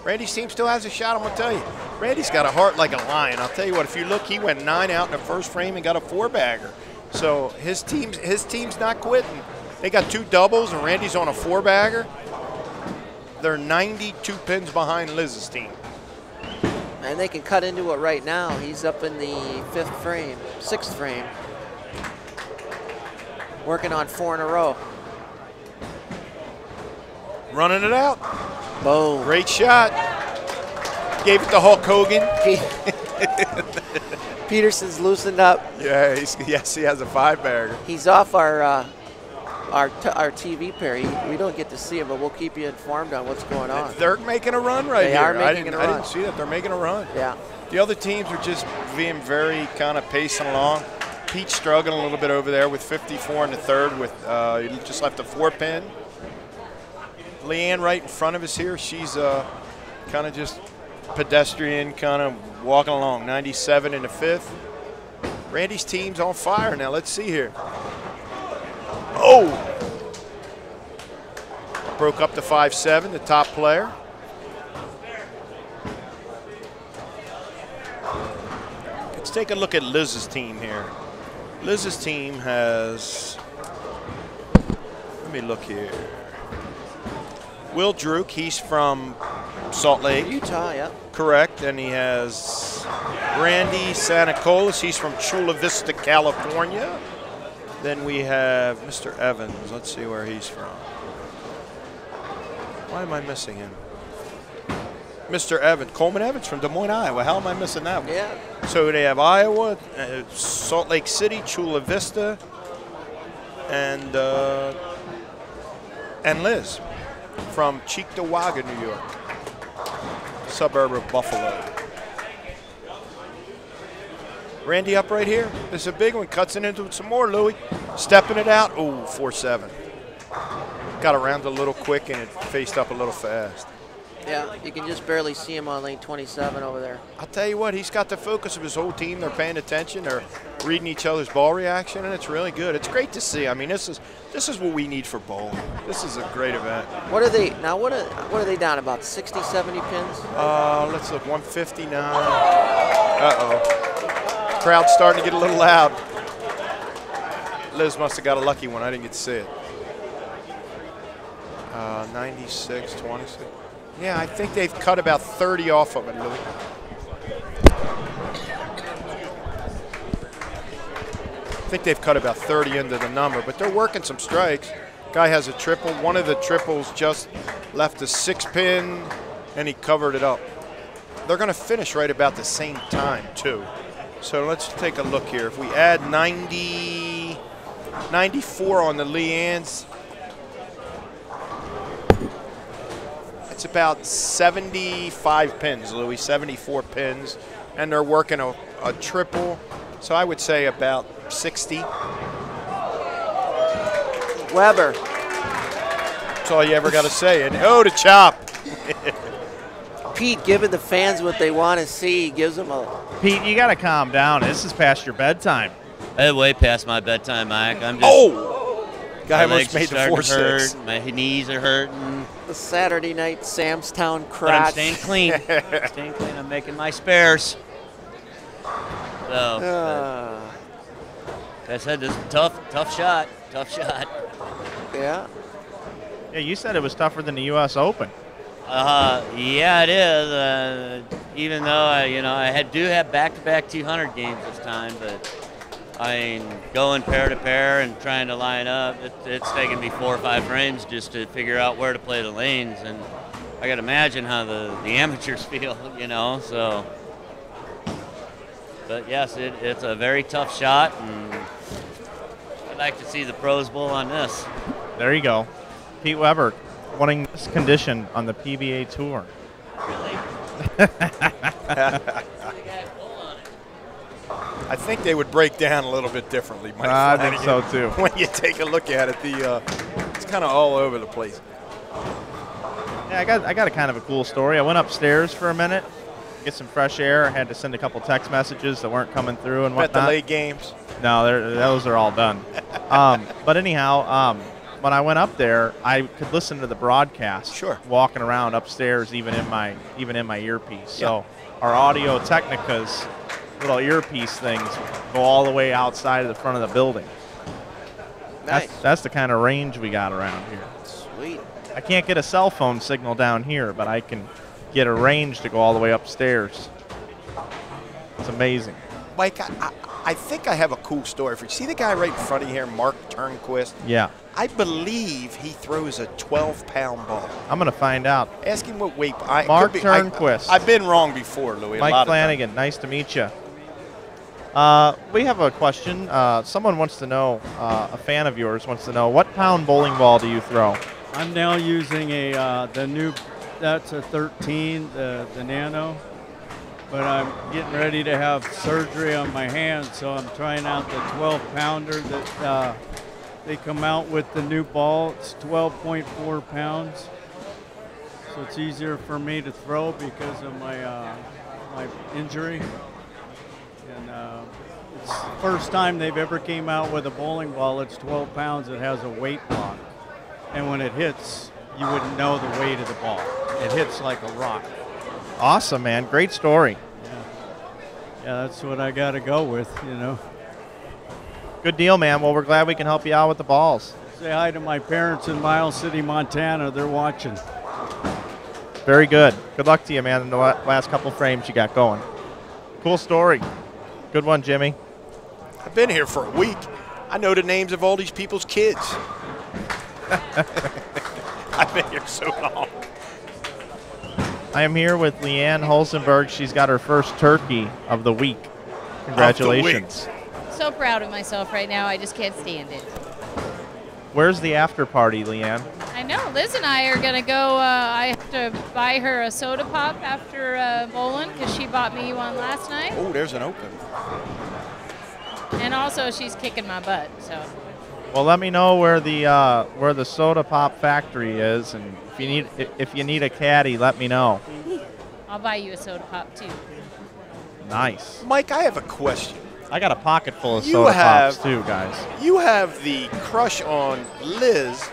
Randy's team still has a shot, I'm gonna tell you. Randy's got a heart like a lion. I'll tell you what, if you look, he went 9 out in the first frame and got a 4-bagger. So his team's not quitting. They got 2 doubles and Randy's on a 4-bagger. They're 92 pins behind Liz's team. And they can cut into it right now. He's up in the 6th frame. Working on 4 in a row. Running it out. Boom. Great shot. Gave it to Hulk Hogan. Pedersen's loosened up. Yeah, yes, he has a 5-bagger. He's off our TV pair. We don't get to see him, but we'll keep you informed on what's going on. They're making a run right here. They are making a run. I didn't see that. They're making a run. Yeah. The other teams are just being very kind of pacing along. Pete's struggling a little bit over there with 54 in the third with he just left a 4-pin. Leanne right in front of us here. She's kind of just pedestrian, kind of walking along. 97 in the fifth. Randy's team's on fire now. Let's see here. Oh! Broke up to 5-7, the top player. Let's take a look at Liz's team here. Liz's team has, let me look here. Will Druk, he's from Salt Lake. Utah, yeah. Correct, and he has Randy Sanacolas, he's from Chula Vista, California. Then we have Mr. Evans, let's see where he's from. Why am I missing him? Mr. Evans, Coleman Evans from Des Moines, Iowa. How am I missing that one? Yeah. So they have Iowa, Salt Lake City, Chula Vista, and Liz from Cheektowaga, New York, suburb of Buffalo. Randy up right here. This is a big one. Cuts it into some more, Louie. Stepping it out. Oh, 4-7. Got around a little quick and it faced up a little fast. Yeah, you can just barely see him on lane 27 over there. I'll tell you what, he's got the focus of his whole team. They're paying attention. They're reading each other's ball reaction, and it's really good. It's great to see. I mean, this is what we need for bowling. This is a great event. What are they now? What are they down? About 60, 70 pins? Let's look. 159. Uh-oh. Crowd's starting to get a little loud. Liz must have got a lucky one. I didn't get to see it. 96, 26. Yeah, I think they've cut about 30 off of it, Louie. I think they've cut about 30 into the number, but they're working some strikes. Guy has a triple. One of the triples just left a 6-pin, and he covered it up. They're going to finish right about the same time, too. So let's take a look here. If we add 94 on the Leanne's, it's about 75 pins, Louie, 74 pins. And they're working a triple, so I would say about 60. Weber. That's all you ever got to say. And oh, the chop. Pete giving the fans what they want to see. Gives them a... Pete, you got to calm down. This is past your bedtime. Hey, way past my bedtime, Mike. I'm just. Oh! Guy my almost legs made the are starting to 4-6. hurt. My knees are hurting. The Saturday night Samstown But crotch. I'm staying clean. Staying clean. I'm making my spares. So, like I said, this is a tough shot. Tough shot. Yeah. Yeah, you said it was tougher than the U.S. Open. Yeah, it is. Even though I do have back-to-back 200 games this time, but I mean, going pair to pair and trying to line up, it's taken me 4 or 5 frames just to figure out where to play the lanes, and I got to imagine how the amateurs feel, So, but yes, it's a very tough shot, and I'd like to see the pros bowl on this. There you go, Pete Weber, winning this condition on the PBA Tour. I think they would break down a little bit differently, Mike. I think so too. When you take a look at it, it's kind of all over the place. Yeah, I got a kind of a cool story. I went upstairs for a minute, get some fresh air. I had to send a couple text messages that weren't coming through and whatnot. Bet the late games. No, those are all done. But anyhow, when I went up there, I could listen to the broadcast. Sure. Walking around upstairs, even in my earpiece. So our Audio Technica's little earpiece things go all the way outside of the front of the building. Nice. That's the kind of range we got around here. Sweet. I can't get a cell phone signal down here, but I can get a range to go all the way upstairs. It's amazing. Mike, I think I have a cool story for you. See the guy right in front of you here, Mark Turnquist? Yeah. I believe he throws a 12-pound ball. I'm going to find out. Ask him what weight. Mark Turnquist. I've been wrong before, Louie. Mike Flanagan, nice to meet you. We have a question. Someone wants to know, a fan of yours wants to know, what pound bowling ball do you throw? I'm now using the new, that's a 13, the Nano. but I'm getting ready to have surgery on my hand, so I'm trying out the 12-pounder that they come out with the new ball. It's 12.4 pounds, so it's easier for me to throw because of my my injury. And it's the first time they've ever came out with a bowling ball. It's 12 pounds. It has a weight block, and when it hits, you wouldn't know the weight of the ball. It hits like a rock. Awesome, man. Great story. Yeah, that's what I got to go with, you know. Good deal, man. Well, we're glad we can help you out with the balls. Say hi to my parents in Miles City, Montana. They're watching. Very good. Good luck to you, man, in the last couple frames you got going. Cool story. Good one, Jimmy. I've been here for a week. I know the names of all these people's kids. I've been here so long. I am here with Leanne Hulsenberg. She's got her first turkey of the week. Congratulations. So proud of myself right now. I just can't stand it. Where's the after party, Leanne? I know. Liz and I are going to go. I have to buy her a soda pop after bowling because she bought me one last night. Oh, there's an open. And also, she's kicking my butt. So. Well, let me know where the soda pop factory is, and if you need a caddy, let me know. I'll buy you a soda pop too. Nice. Mike, I have a question. I got a pocket full of soda pops too, guys. You have the crush on Liz,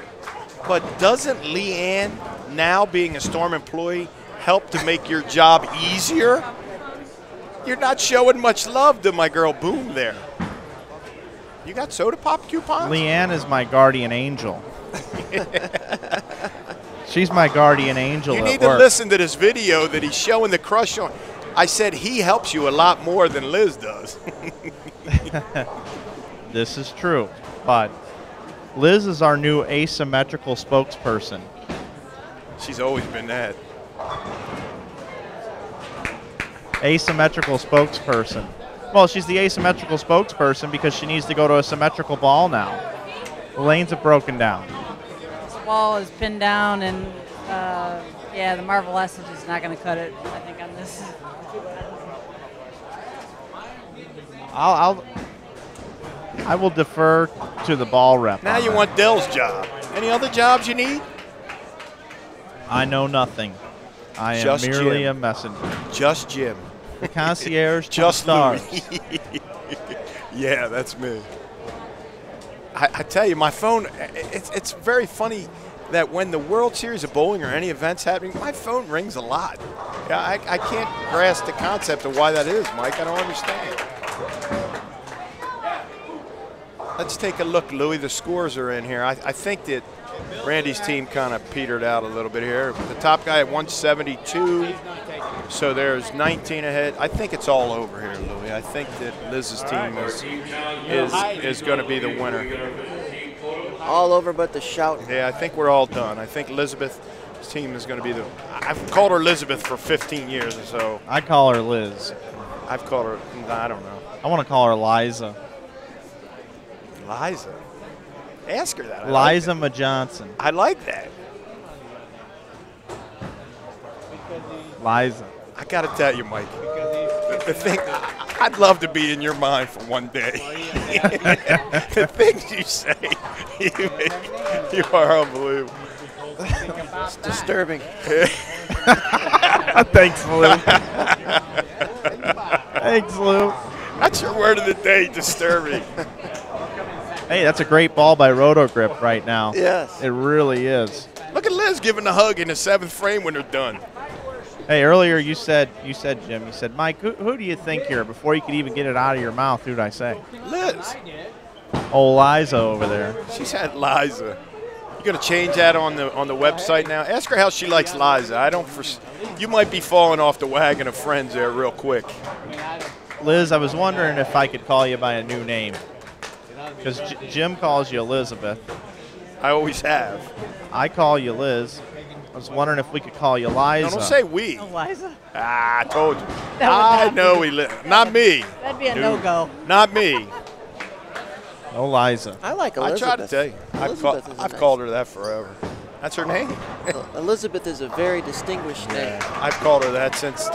but doesn't Leanne, now being a Storm employee, help to make your job easier? You're not showing much love to my girl Boom there. You got soda pop coupons? Leanne is my guardian angel. She's my guardian angel. You need to listen to this video that he's showing the crush on. I said he helps you a lot more than Liz does. This is true, but Liz is our new asymmetrical spokesperson. She's always been that. Asymmetrical spokesperson. Well, she's the asymmetrical spokesperson because she needs to go to a symmetrical ball now. The lanes have broken down. This ball is pinned down, and yeah, the Marvel Essence is not going to cut it, I think, on this. I will defer to the ball rep. Now you want Dell's job. Any other jobs you need? I know nothing. I am Just merely Jim. a messenger. Just Jim. The concierge to Just stars. Yeah, that's me. I tell you, my phone, it's very funny that when the World Series of Bowling or any events happening, my phone rings a lot. Yeah, I can't grasp the concept of why that is, Mike. I don't understand. Let's take a look, Louie. The scores are in here. I think that Randy's team kind of petered out a little bit here. The top guy at 172, so there's 19 ahead. I think it's all over here, Louie. I think that Liz's team is going to be the winner. All over but the shouting. Yeah, I think we're all done. I think Elizabeth's team is going to be the – I've called her Elizabeth for 15 years or so. I call her Liz. I've called her – I don't know. I want to call her Liza. Liza? Ask her that. Liza Ma Johnson. I like that. Liza. I got to tell you, Mike, the thing – I'd love to be in your mind for one day. The things you say, you are unbelievable. It's disturbing. Thanks, Lou. Thanks, Lou. That's your word of the day, disturbing. Hey, that's a great ball by Rotogrip right now. Yes. It really is. Look at Liz giving the hug in the 7th frame when they're done. Hey, earlier you said, Jim, you said, Mike, who do you think here? Before you could even get it out of your mouth, who did I say? Liz. Oh, Liza over there. She said Liza. You going to change that on the website now? Ask her how she likes Liza. You might be falling off the wagon of friends there real quick. Liz, I was wondering if I could call you by a new name. Because Jim calls you Elizabeth. I always have. I call you Liz. I was wondering if we could call you Liza. No, don't say we. Oh, Liza? I told you. I know he lives. Not me. That'd be a no-go. Not me. No Liza. I like Elizabeth. I tried to tell you. I've called her that forever. That's her name. Elizabeth is a very distinguished name. I've called her that since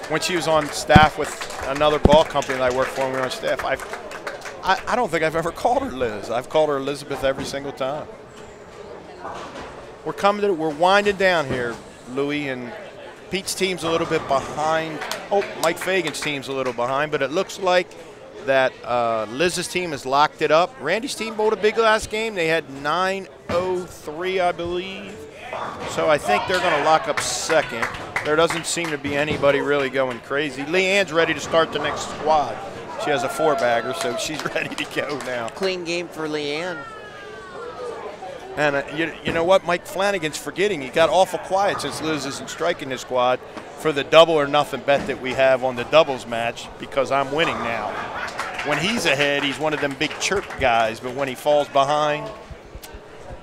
when she was on staff with another ball company that I worked for when we were on staff. I don't think I've ever called her Liz. I've called her Elizabeth every single time. We're winding down here, Louie, and Pete's team's a little bit behind. Oh, Mike Fagan's team's a little behind, but it looks like that Liz's team has locked it up. Randy's team bowled a big last game. They had 903, I believe. So I think they're going to lock up second. There doesn't seem to be anybody really going crazy. Leanne's ready to start the next squad. She has a 4-bagger, so she's ready to go now. Clean game for Leanne. And you know what? Mike Flanagan's forgetting. He got awful quiet since Liz isn't striking his squad for the double or nothing bet that we have on the doubles match because I'm winning now. When he's ahead, he's one of them big chirp guys, but when he falls behind,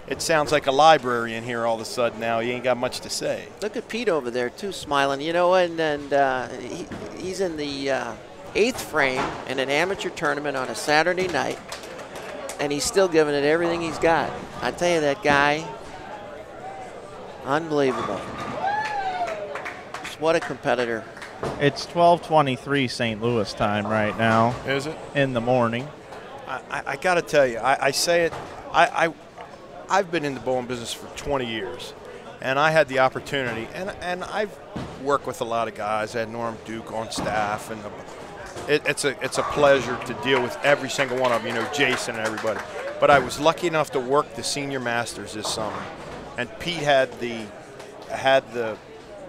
it sounds like a library in here all of a sudden now. He ain't got much to say. Look at Pete over there, too, smiling. You know, and he's in the 8th frame in an amateur tournament on a Saturday night, and he's still giving it everything he's got. I tell you, that guy, unbelievable. Just what a competitor. It's 12:23 St. Louis time right now. Is it? In the morning. I got to tell you, I say it, I've been in the bowling business for 20 years, and I had the opportunity, and I've worked with a lot of guys. I had Norm Duke on staff, and it's a pleasure to deal with every single one of them, you know, Jason and everybody. But I was lucky enough to work the Senior Masters this summer, and Pete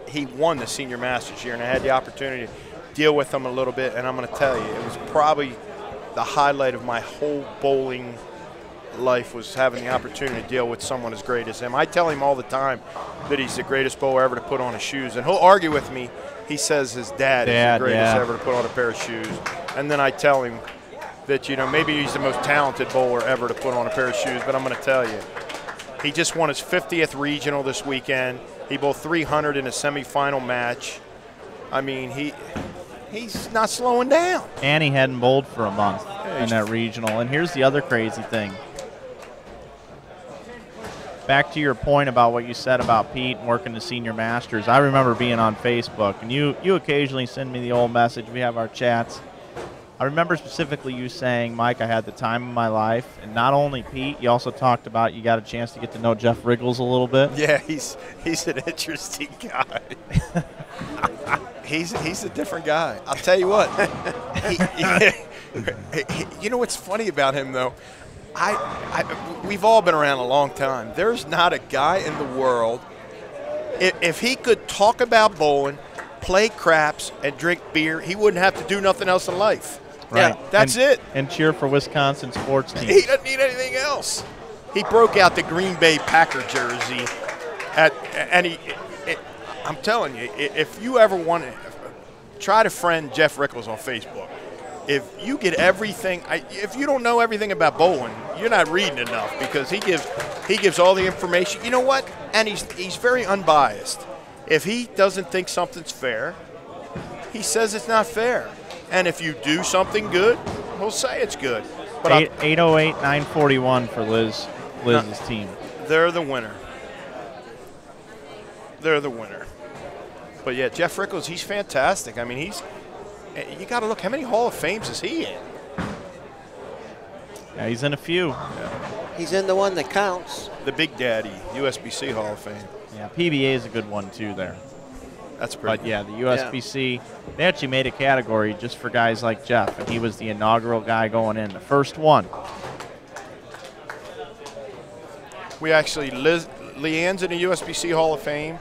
he won the Senior Masters here, and I had the opportunity to deal with him a little bit, and I'm going to tell you, it was probably the highlight of my whole bowling life was having the opportunity to deal with someone as great as him. I tell him all the time that he's the greatest bowler ever to put on his shoes, and he'll argue with me. He says his dad is the greatest ever to put on a pair of shoes, and then I tell him that, you know, maybe he's the most talented bowler ever to put on a pair of shoes, but I'm going to tell you, he just won his 50th regional this weekend. He bowled 300 in a semifinal match. I mean, he's not slowing down. And he hadn't bowled for a month in that regional. And here's the other crazy thing. Back to your point about what you said about Pete and working the Senior Masters. I remember being on Facebook, and you occasionally send me the old message. We have our chats. I remember specifically you saying, Mike, I had the time of my life. And not only Pete, you also talked about you got a chance to get to know Jeff Riggles a little bit. Yeah, he's an interesting guy. he's a different guy. I'll tell you what. You know what's funny about him, though? We've all been around a long time. There's not a guy in the world, if he could talk about bowling, play craps, and drink beer, he wouldn't have to do nothing else in life. Right. Yeah, that's it. And cheer for Wisconsin sports teams. He doesn't need anything else. He broke out the Green Bay Packer jersey, I'm telling you, if you ever want to try to friend Jeff Rickles on Facebook. If you get everything, if you don't know everything about bowling, you're not reading enough, because he gives all the information. You know what? And he's very unbiased. If he doesn't think something's fair, he says it's not fair. And if you do something good, he'll say it's good. But 808-941 for Liz's team. They're the winner. They're the winner. But yeah, Jeff Rickles, he's fantastic. I mean, you got to look, how many Hall of Fames is he in? Yeah, he's in a few. Yeah. He's in the one that counts. The Big Daddy, USBC Hall of Fame. Yeah, PBA is a good one too there. That's pretty. But yeah, the USBC, they actually made a category just for guys like Jeff, and he was the inaugural guy going in, the first one. We actually, Leanne's in the USBC Hall of Fame.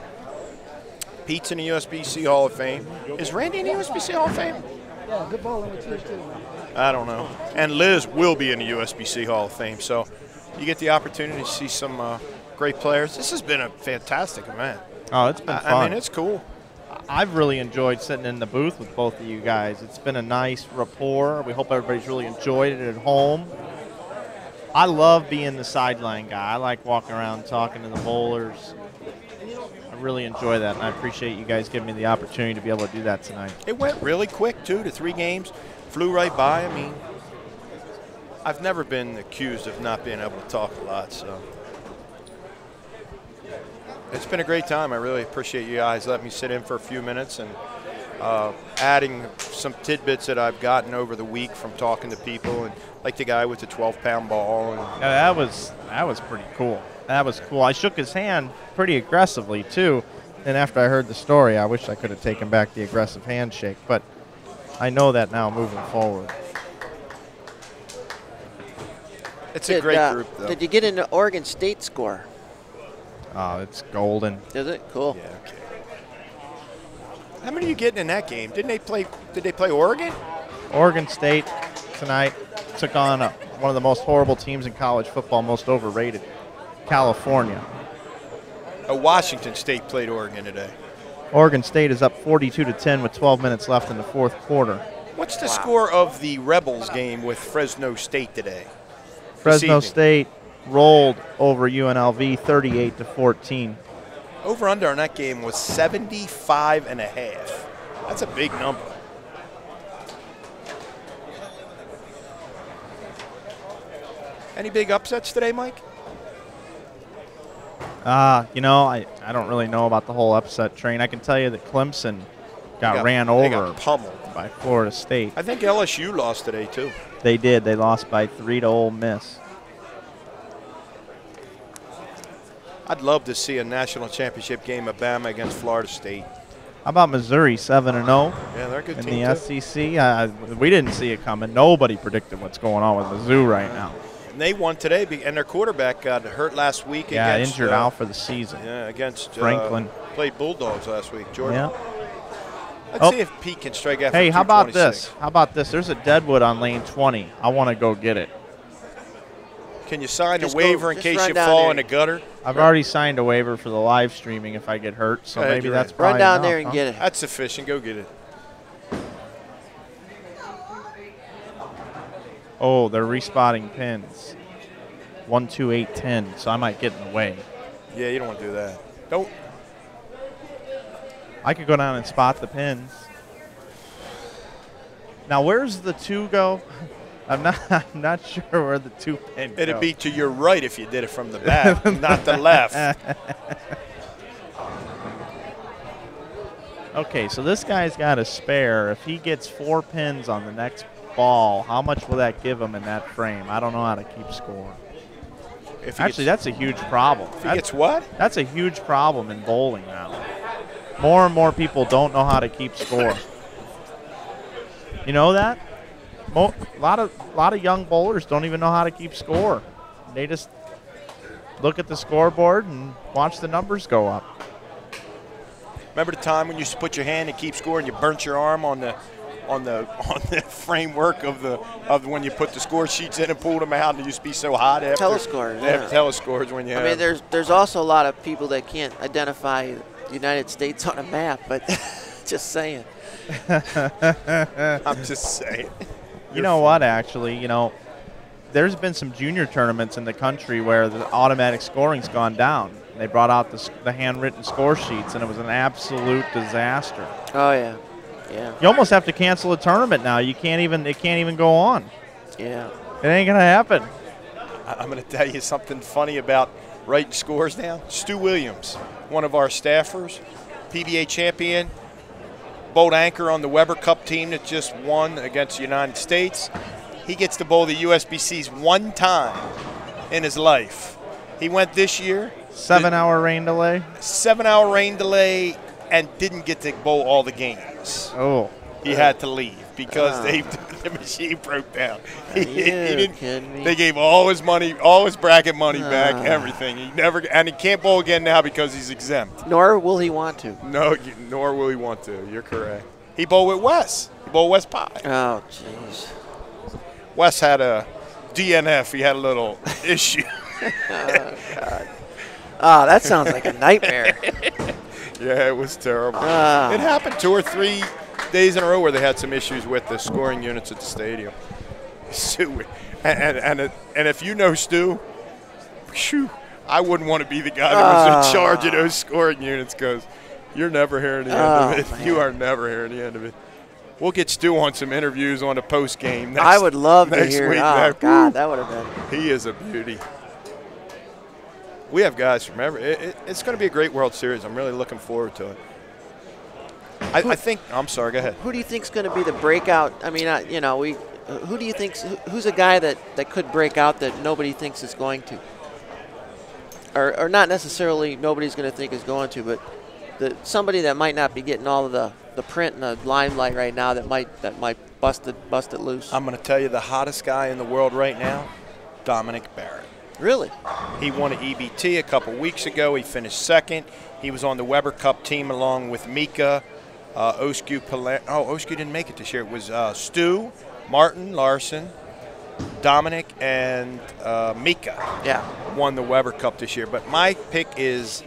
Pete's in the USBC Hall of Fame. Is Randy in the USBC Hall of Fame? Yeah, good bowling with you too. I don't know. And Liz will be in the USBC Hall of Fame. So you get the opportunity to see some great players. This has been a fantastic event. Oh, it's been fun. I mean, it's cool. I've really enjoyed sitting in the booth with both of you guys. It's been a nice rapport. We hope everybody's really enjoyed it at home. I love being the sideline guy. I like walking around talking to the bowlers. I really enjoy that, and I appreciate you guys giving me the opportunity to be able to do that tonight. It went really quick, too. The 3 games flew right by. I mean, I've never been accused of not being able to talk a lot, so. It's been a great time. I really appreciate you guys letting me sit in for a few minutes and adding some tidbits that I've gotten over the week from talking to people, and like the guy with the 12-pound ball. And yeah, that was pretty cool. That was cool. I shook his hand pretty aggressively too, and after I heard the story, I wish I could have taken back the aggressive handshake, but I know that now moving forward. It's a great group, though. Did you get into Oregon State score? Oh, it's golden. Is it? Cool. Yeah, okay. How many are you getting in that game? Did they play Oregon? Oregon State tonight took on one of the most horrible teams in college football, most overrated, California. Washington State played Oregon today. Oregon State is up 42-10 with 12 minutes left in the fourth quarter. What's the score of the Rebels game with Fresno State today? Fresno State rolled over UNLV 38-14. Over under on that game was 75.5. That's a big number. Any big upsets today, Mike? You know, I don't really know about the whole upset train. I can tell you that Clemson got ran over. They got pummeled by Florida State. I think LSU lost today, too. They did. They lost by 3 to Ole Miss. I'd love to see a national championship game of Bama against Florida State. How about Missouri, 7-0? Yeah, they're a good in team, the too. SEC. We didn't see it coming. Nobody predicted what's going on with Mizzou right now. And they won today, and their quarterback got hurt last week. Yeah, against, injured out for the season. Yeah, against Franklin. Played Bulldogs last week, Jordan. Yeah. Let's see if Pete can strike after Hey, how about 226. this? How about this? There's a Deadwood on lane 20. I want to go get it. Can you sign Just a waiver in just case run you down fall there. in the gutter? I've already signed a waiver for the live streaming if I get hurt, so Go ahead, maybe you're that's right. probably Run down enough, there and huh? get it. That's sufficient. Go get it. Oh, they're respotting pins. 1, 2, 8, 10, so I might get in the way. Yeah, you don't want to do that. Don't. I could go down and spot the pins. Now, where's the 2 go? I'm not sure where the 2 pin It'd go. be to your right if you did it from the back, not the left. Okay, so this guy's got a spare. If he gets 4 pins on the next ball, how much will that give him in that frame? I don't know how to keep score. Actually, that's a huge problem. If he gets what? That's a huge problem in bowling now. More and more people don't know how to keep score. You know that? A lot of young bowlers don't even know how to keep score. They just look at the scoreboard and watch the numbers go up. Remember the time when you used to put your hand and keep score and you burnt your arm on the framework of when you put the score sheets in and pulled them out? It used to be so hot. Telescores. They have telescores when you have. I mean, there's also a lot of people that can't identify the United States on a map, but just saying. I'm just saying. You know what, actually, there's been some junior tournaments in the country where the automatic scoring's gone down. They brought out the handwritten score sheets, and it was an absolute disaster. Oh, yeah. Yeah. You almost have to cancel a tournament now. It can't even go on. Yeah. It ain't going to happen. I'm going to tell you something funny about writing scores down. Stu Williams, one of our staffers, PBA champion, bowled anchor on the Weber Cup team that just won against the United States. He gets to bowl the USBCs 1 time in his life. He went this year. 7-hour rain delay? 7-hour rain delay, and didn't get to bowl all the games. Oh. He had to leave because the machine broke down. He didn't. They gave all his money, all his bracket money back, everything. And he can't bowl again now because he's exempt. Nor will he want to. No, nor will he want to. You're correct. He bowled with Wes. He bowled Wes Pye. Oh, jeez. Wes had a DNF. He had a little issue. Oh, God. Oh, that sounds like a nightmare. Yeah, it was terrible. It happened 2 or 3 days in a row where they had some issues with the scoring units at the stadium. And if you know Stu, shoo, I wouldn't want to be the guy that was in charge of those scoring units because you're never hearing the end of it. Man. You are never hearing the end of it. We'll get Stu on some interviews on the post game. I would love to hear. Week. Oh, God, that would have been. He is a beauty. We have guys from it's going to be a great World Series. I'm really looking forward to it. I think. I'm sorry. Go ahead. Who do you think's going to be the breakout? I mean, you know, who do you think? Who's a guy that could break out that nobody thinks is going to? Or not necessarily nobody's going to think is going to, but somebody that might not be getting all of the print and the limelight right now that might bust it loose. I'm going to tell you the hottest guy in the world right now, Dominic Barrett. Really? He won an EBT a couple weeks ago. He finished second. He was on the Weber Cup team along with Mika, Osku. Osku didn't make it this year. It was Stu, Martin, Larson, Dominic, and Mika. Yeah. Won the Weber Cup this year. But my pick is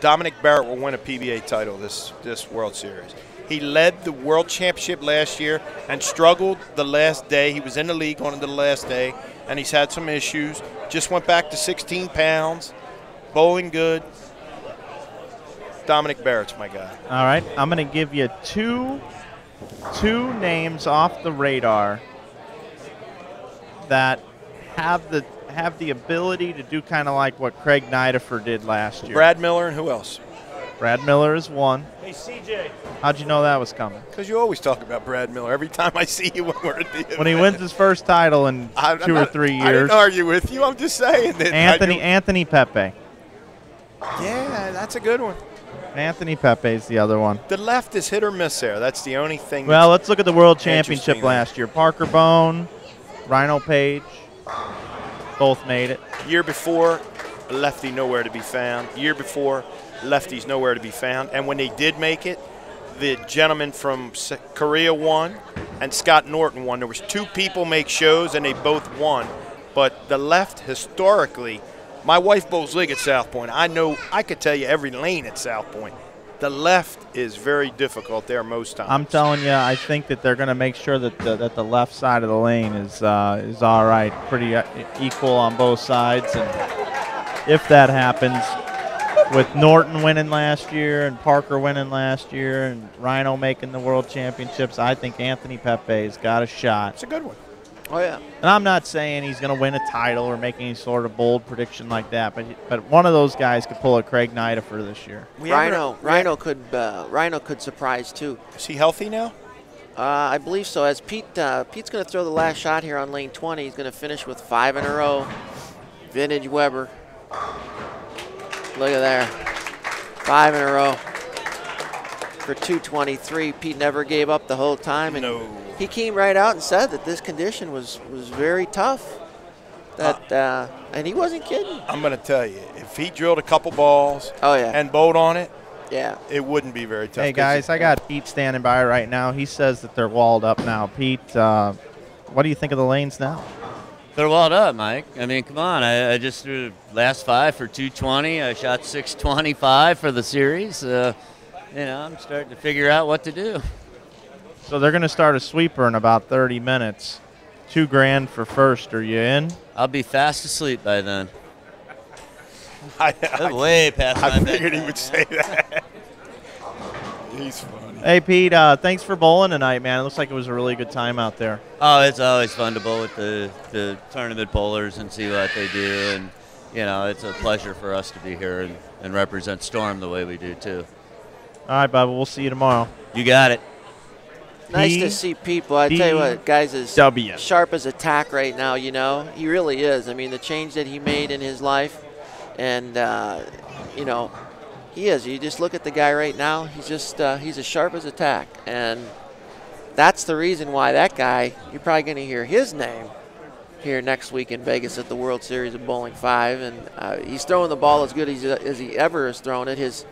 Dominic Barrett will win a PBA title this World Series. He led the World Championship last year and struggled the last day. He was in the league on the last day, and he's had some issues. Just went back to 16 pounds, bowling good. Dominic Barrett's my guy. All right, I'm going to give you two names off the radar that have the ability to do kind of like what Craig Nidifer did last year. Brad Miller and who else? Brad Miller is one. Hey, CJ. How'd you know that was coming? Because you always talk about Brad Miller every time I see you when we're at the event. When he wins his first title in 2 or 3 years. I didn't argue with you. I'm just saying that. Anthony Pepe. Yeah, that's a good one. Anthony Pepe's the other one. The left is hit or miss there. That's the only thing. Well, let's look at the World Championship last year. Parker Bone, Rhino Page, both made it. Year before, lefty nowhere to be found. Year before, lefties nowhere to be found. And when they did make it, the gentleman from Korea won and Scott Norton won. There was 2 people make shows and they both won. But the left historically, my wife bowls league at South Point. I could tell you every lane at South Point. The left is very difficult there most times. I'm telling you, I think that they're going to make sure that the left side of the lane is all right, pretty equal on both sides. And if that happens, with Norton winning last year and Parker winning last year and Rhino making the World Championships, I think Anthony Pepe's got a shot. It's a good one. Oh, yeah. And I'm not saying he's going to win a title or make any sort of bold prediction like that, but one of those guys could pull a Craig Nidifer this year. Rhino could surprise too. Is he healthy now? I believe so. As Pete's going to throw the last shot here on lane 20. He's going to finish with 5 in a row. Vintage Weber. Look at there. 5 in a row for 223. Pete never gave up the whole time. And no. He came right out and said that this condition was very tough. And he wasn't kidding. I'm going to tell you, if he drilled a couple balls and bowled on it, it wouldn't be very tough. Hey, guys, I got Pete standing by right now. He says that they're walled up now. Pete, what do you think of the lanes now? They're walled up, Mike. I mean, come on. I just threw last 5 for 220. I shot 625 for the series. I'm starting to figure out what to do. So they're going to start a sweeper in about 30 minutes. $2,000 for first. Are you in? I'll be fast asleep by then. I'm way past my I figured he would say that. He's funny. Hey, Pete, thanks for bowling tonight, man. It looks like it was a really good time out there. Oh, it's always fun to bowl with the tournament bowlers and see what they do. And, it's a pleasure for us to be here and represent Storm the way we do, too. All right, Bubba, we'll see you tomorrow. You got it. Nice to see people. I tell you what, guys, is sharp as a tack right now, He really is. I mean, the change that he made in his life, and, he is. You just look at the guy right now, he's just he's as sharp as a tack. And that's the reason why that guy, you're probably going to hear his name here next week in Vegas at the World Series of Bowling 5. And he's throwing the ball as good as he ever has thrown it.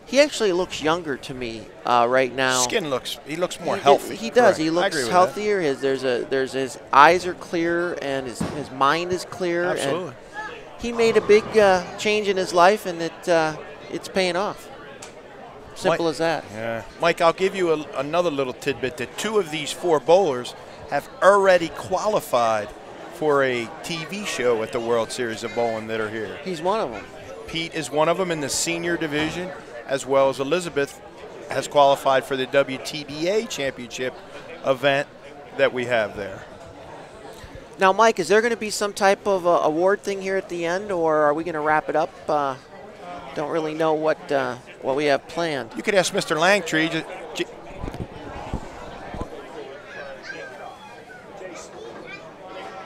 He actually looks younger to me right now. He looks more healthy. He does. Correct. He looks healthier. His eyes are clear and his mind is clear. Absolutely. And he made a big change in his life, and it's paying off. Simple as that. Yeah. Mike, I'll give you another little tidbit that 2 of these 4 bowlers have already qualified for a TV show at the World Series of Bowling that are here. He's one of them. Pete is one of them in the senior division, as well as Elizabeth has qualified for the WTBA championship event that we have there. Now, Mike, is there going to be some type of award thing here at the end, or are we going to wrap it up? Don't really know what we have planned. You could ask Mr. Langtree.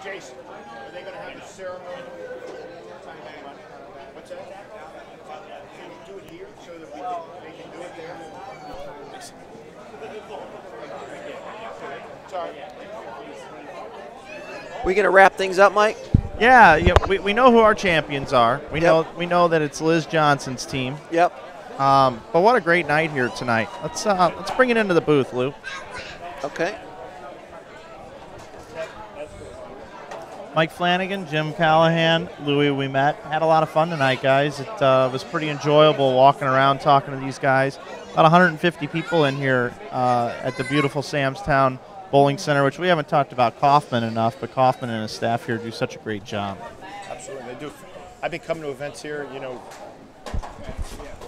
Jason, are they going to have a ceremony? What's that? Can you do it here so that they can do it there? Sorry. We going to wrap things up, Mike? Yeah, we know who our champions are. We know that it's Liz Johnson's team. Yep. But what a great night here tonight. Let's bring it into the booth, Lou. Okay. Mike Flanagan, Jim Callahan, Louie Wemett. Had a lot of fun tonight, guys. It was pretty enjoyable walking around talking to these guys. About 150 people in here at the beautiful Samstown Bowling Center, which we haven't talked about Kaufman enough, but Kaufman and his staff here do such a great job. Absolutely, they do. I've been coming to events here,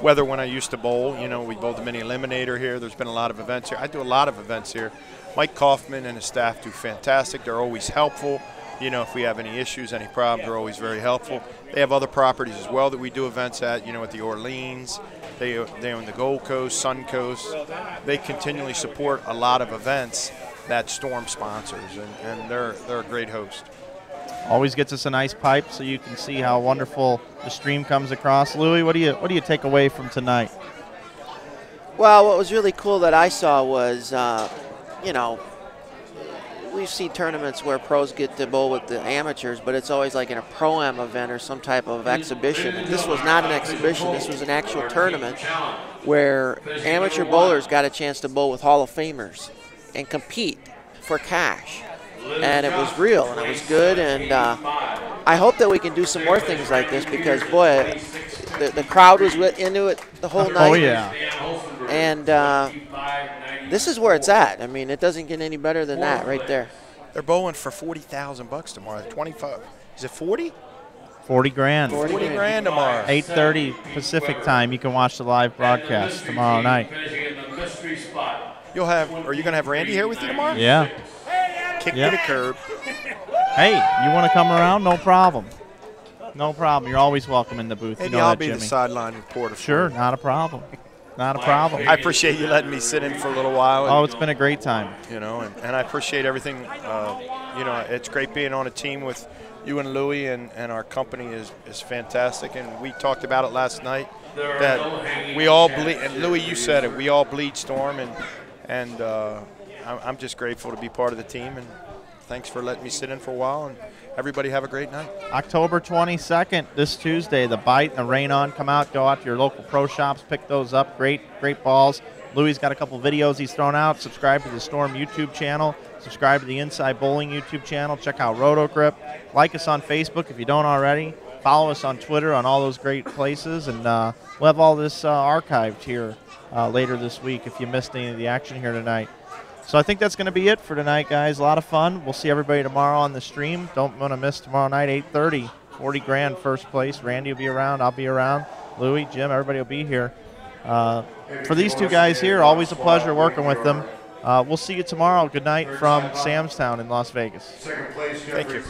whether when I used to bowl, we bowled the mini eliminator here. There's been a lot of events here. I do a lot of events here. Mike Kaufman and his staff do fantastic. They're always helpful. If we have any issues, any problems, they're always very helpful. They have other properties as well that we do events at, at the Orleans. They own the Gold Coast, Sun Coast. They continually support a lot of events that Storm sponsors, and they're a great host. Always gets us a nice pipe so you can see how wonderful the stream comes across. Louie, what do you take away from tonight? Well, what was really cool that I saw was, we see tournaments where pros get to bowl with the amateurs, but it's always like in a pro-am event or some type of exhibition. And this was not an exhibition. This was an actual tournament where amateur bowlers got a chance to bowl with Hall of Famers and compete for cash. And it was real, and it was good, and I hope that we can do some more things like this because, boy, the crowd was into it the whole night. Oh, yeah. And this is where it's at. I mean, it doesn't get any better than that right there. They're bowling for $40,000 tomorrow. 25. Is it 40? 40 grand. 40 grand tomorrow. 8:30 Pacific time. You can watch the live broadcast tomorrow night. Are you going to have Randy here with you tomorrow? Yeah. Kick to the curb. Hey, you want to come around? No problem. No problem. You're always welcome in the booth. Maybe you know I'll that, be Jimmy. the sideline reporter. Sure, not a problem. Not a problem. I appreciate you letting me sit in for a little while. Oh, it's been a great time. And I appreciate everything. It's great being on a team with you and Louie, and our company is fantastic. And we talked about it last night that we all bleed. And Louie, you said it. We all bleed Storm, and I'm just grateful to be part of the team. And thanks for letting me sit in for a while. And everybody have a great night. October 22nd, this Tuesday, the Bite and the Rain On. Come out, go out to your local pro shops, pick those up. Great balls. Louie's got a couple videos he's thrown out. Subscribe to the Storm YouTube channel. Subscribe to the Inside Bowling YouTube channel. Check out Roto-Grip. Like us on Facebook if you don't already. Follow us on Twitter on all those great places. And we'll have all this archived here later this week if you missed any of the action here tonight. So I think that's going to be it for tonight, guys. A lot of fun. We'll see everybody tomorrow on the stream. Don't want to miss tomorrow night, 8:30. 40 grand first place. Randy will be around. I'll be around. Louie, Jim, everybody will be here. For these two guys here, always a pleasure working with them. We'll see you tomorrow. Good night from Samstown in Las Vegas. Thank you.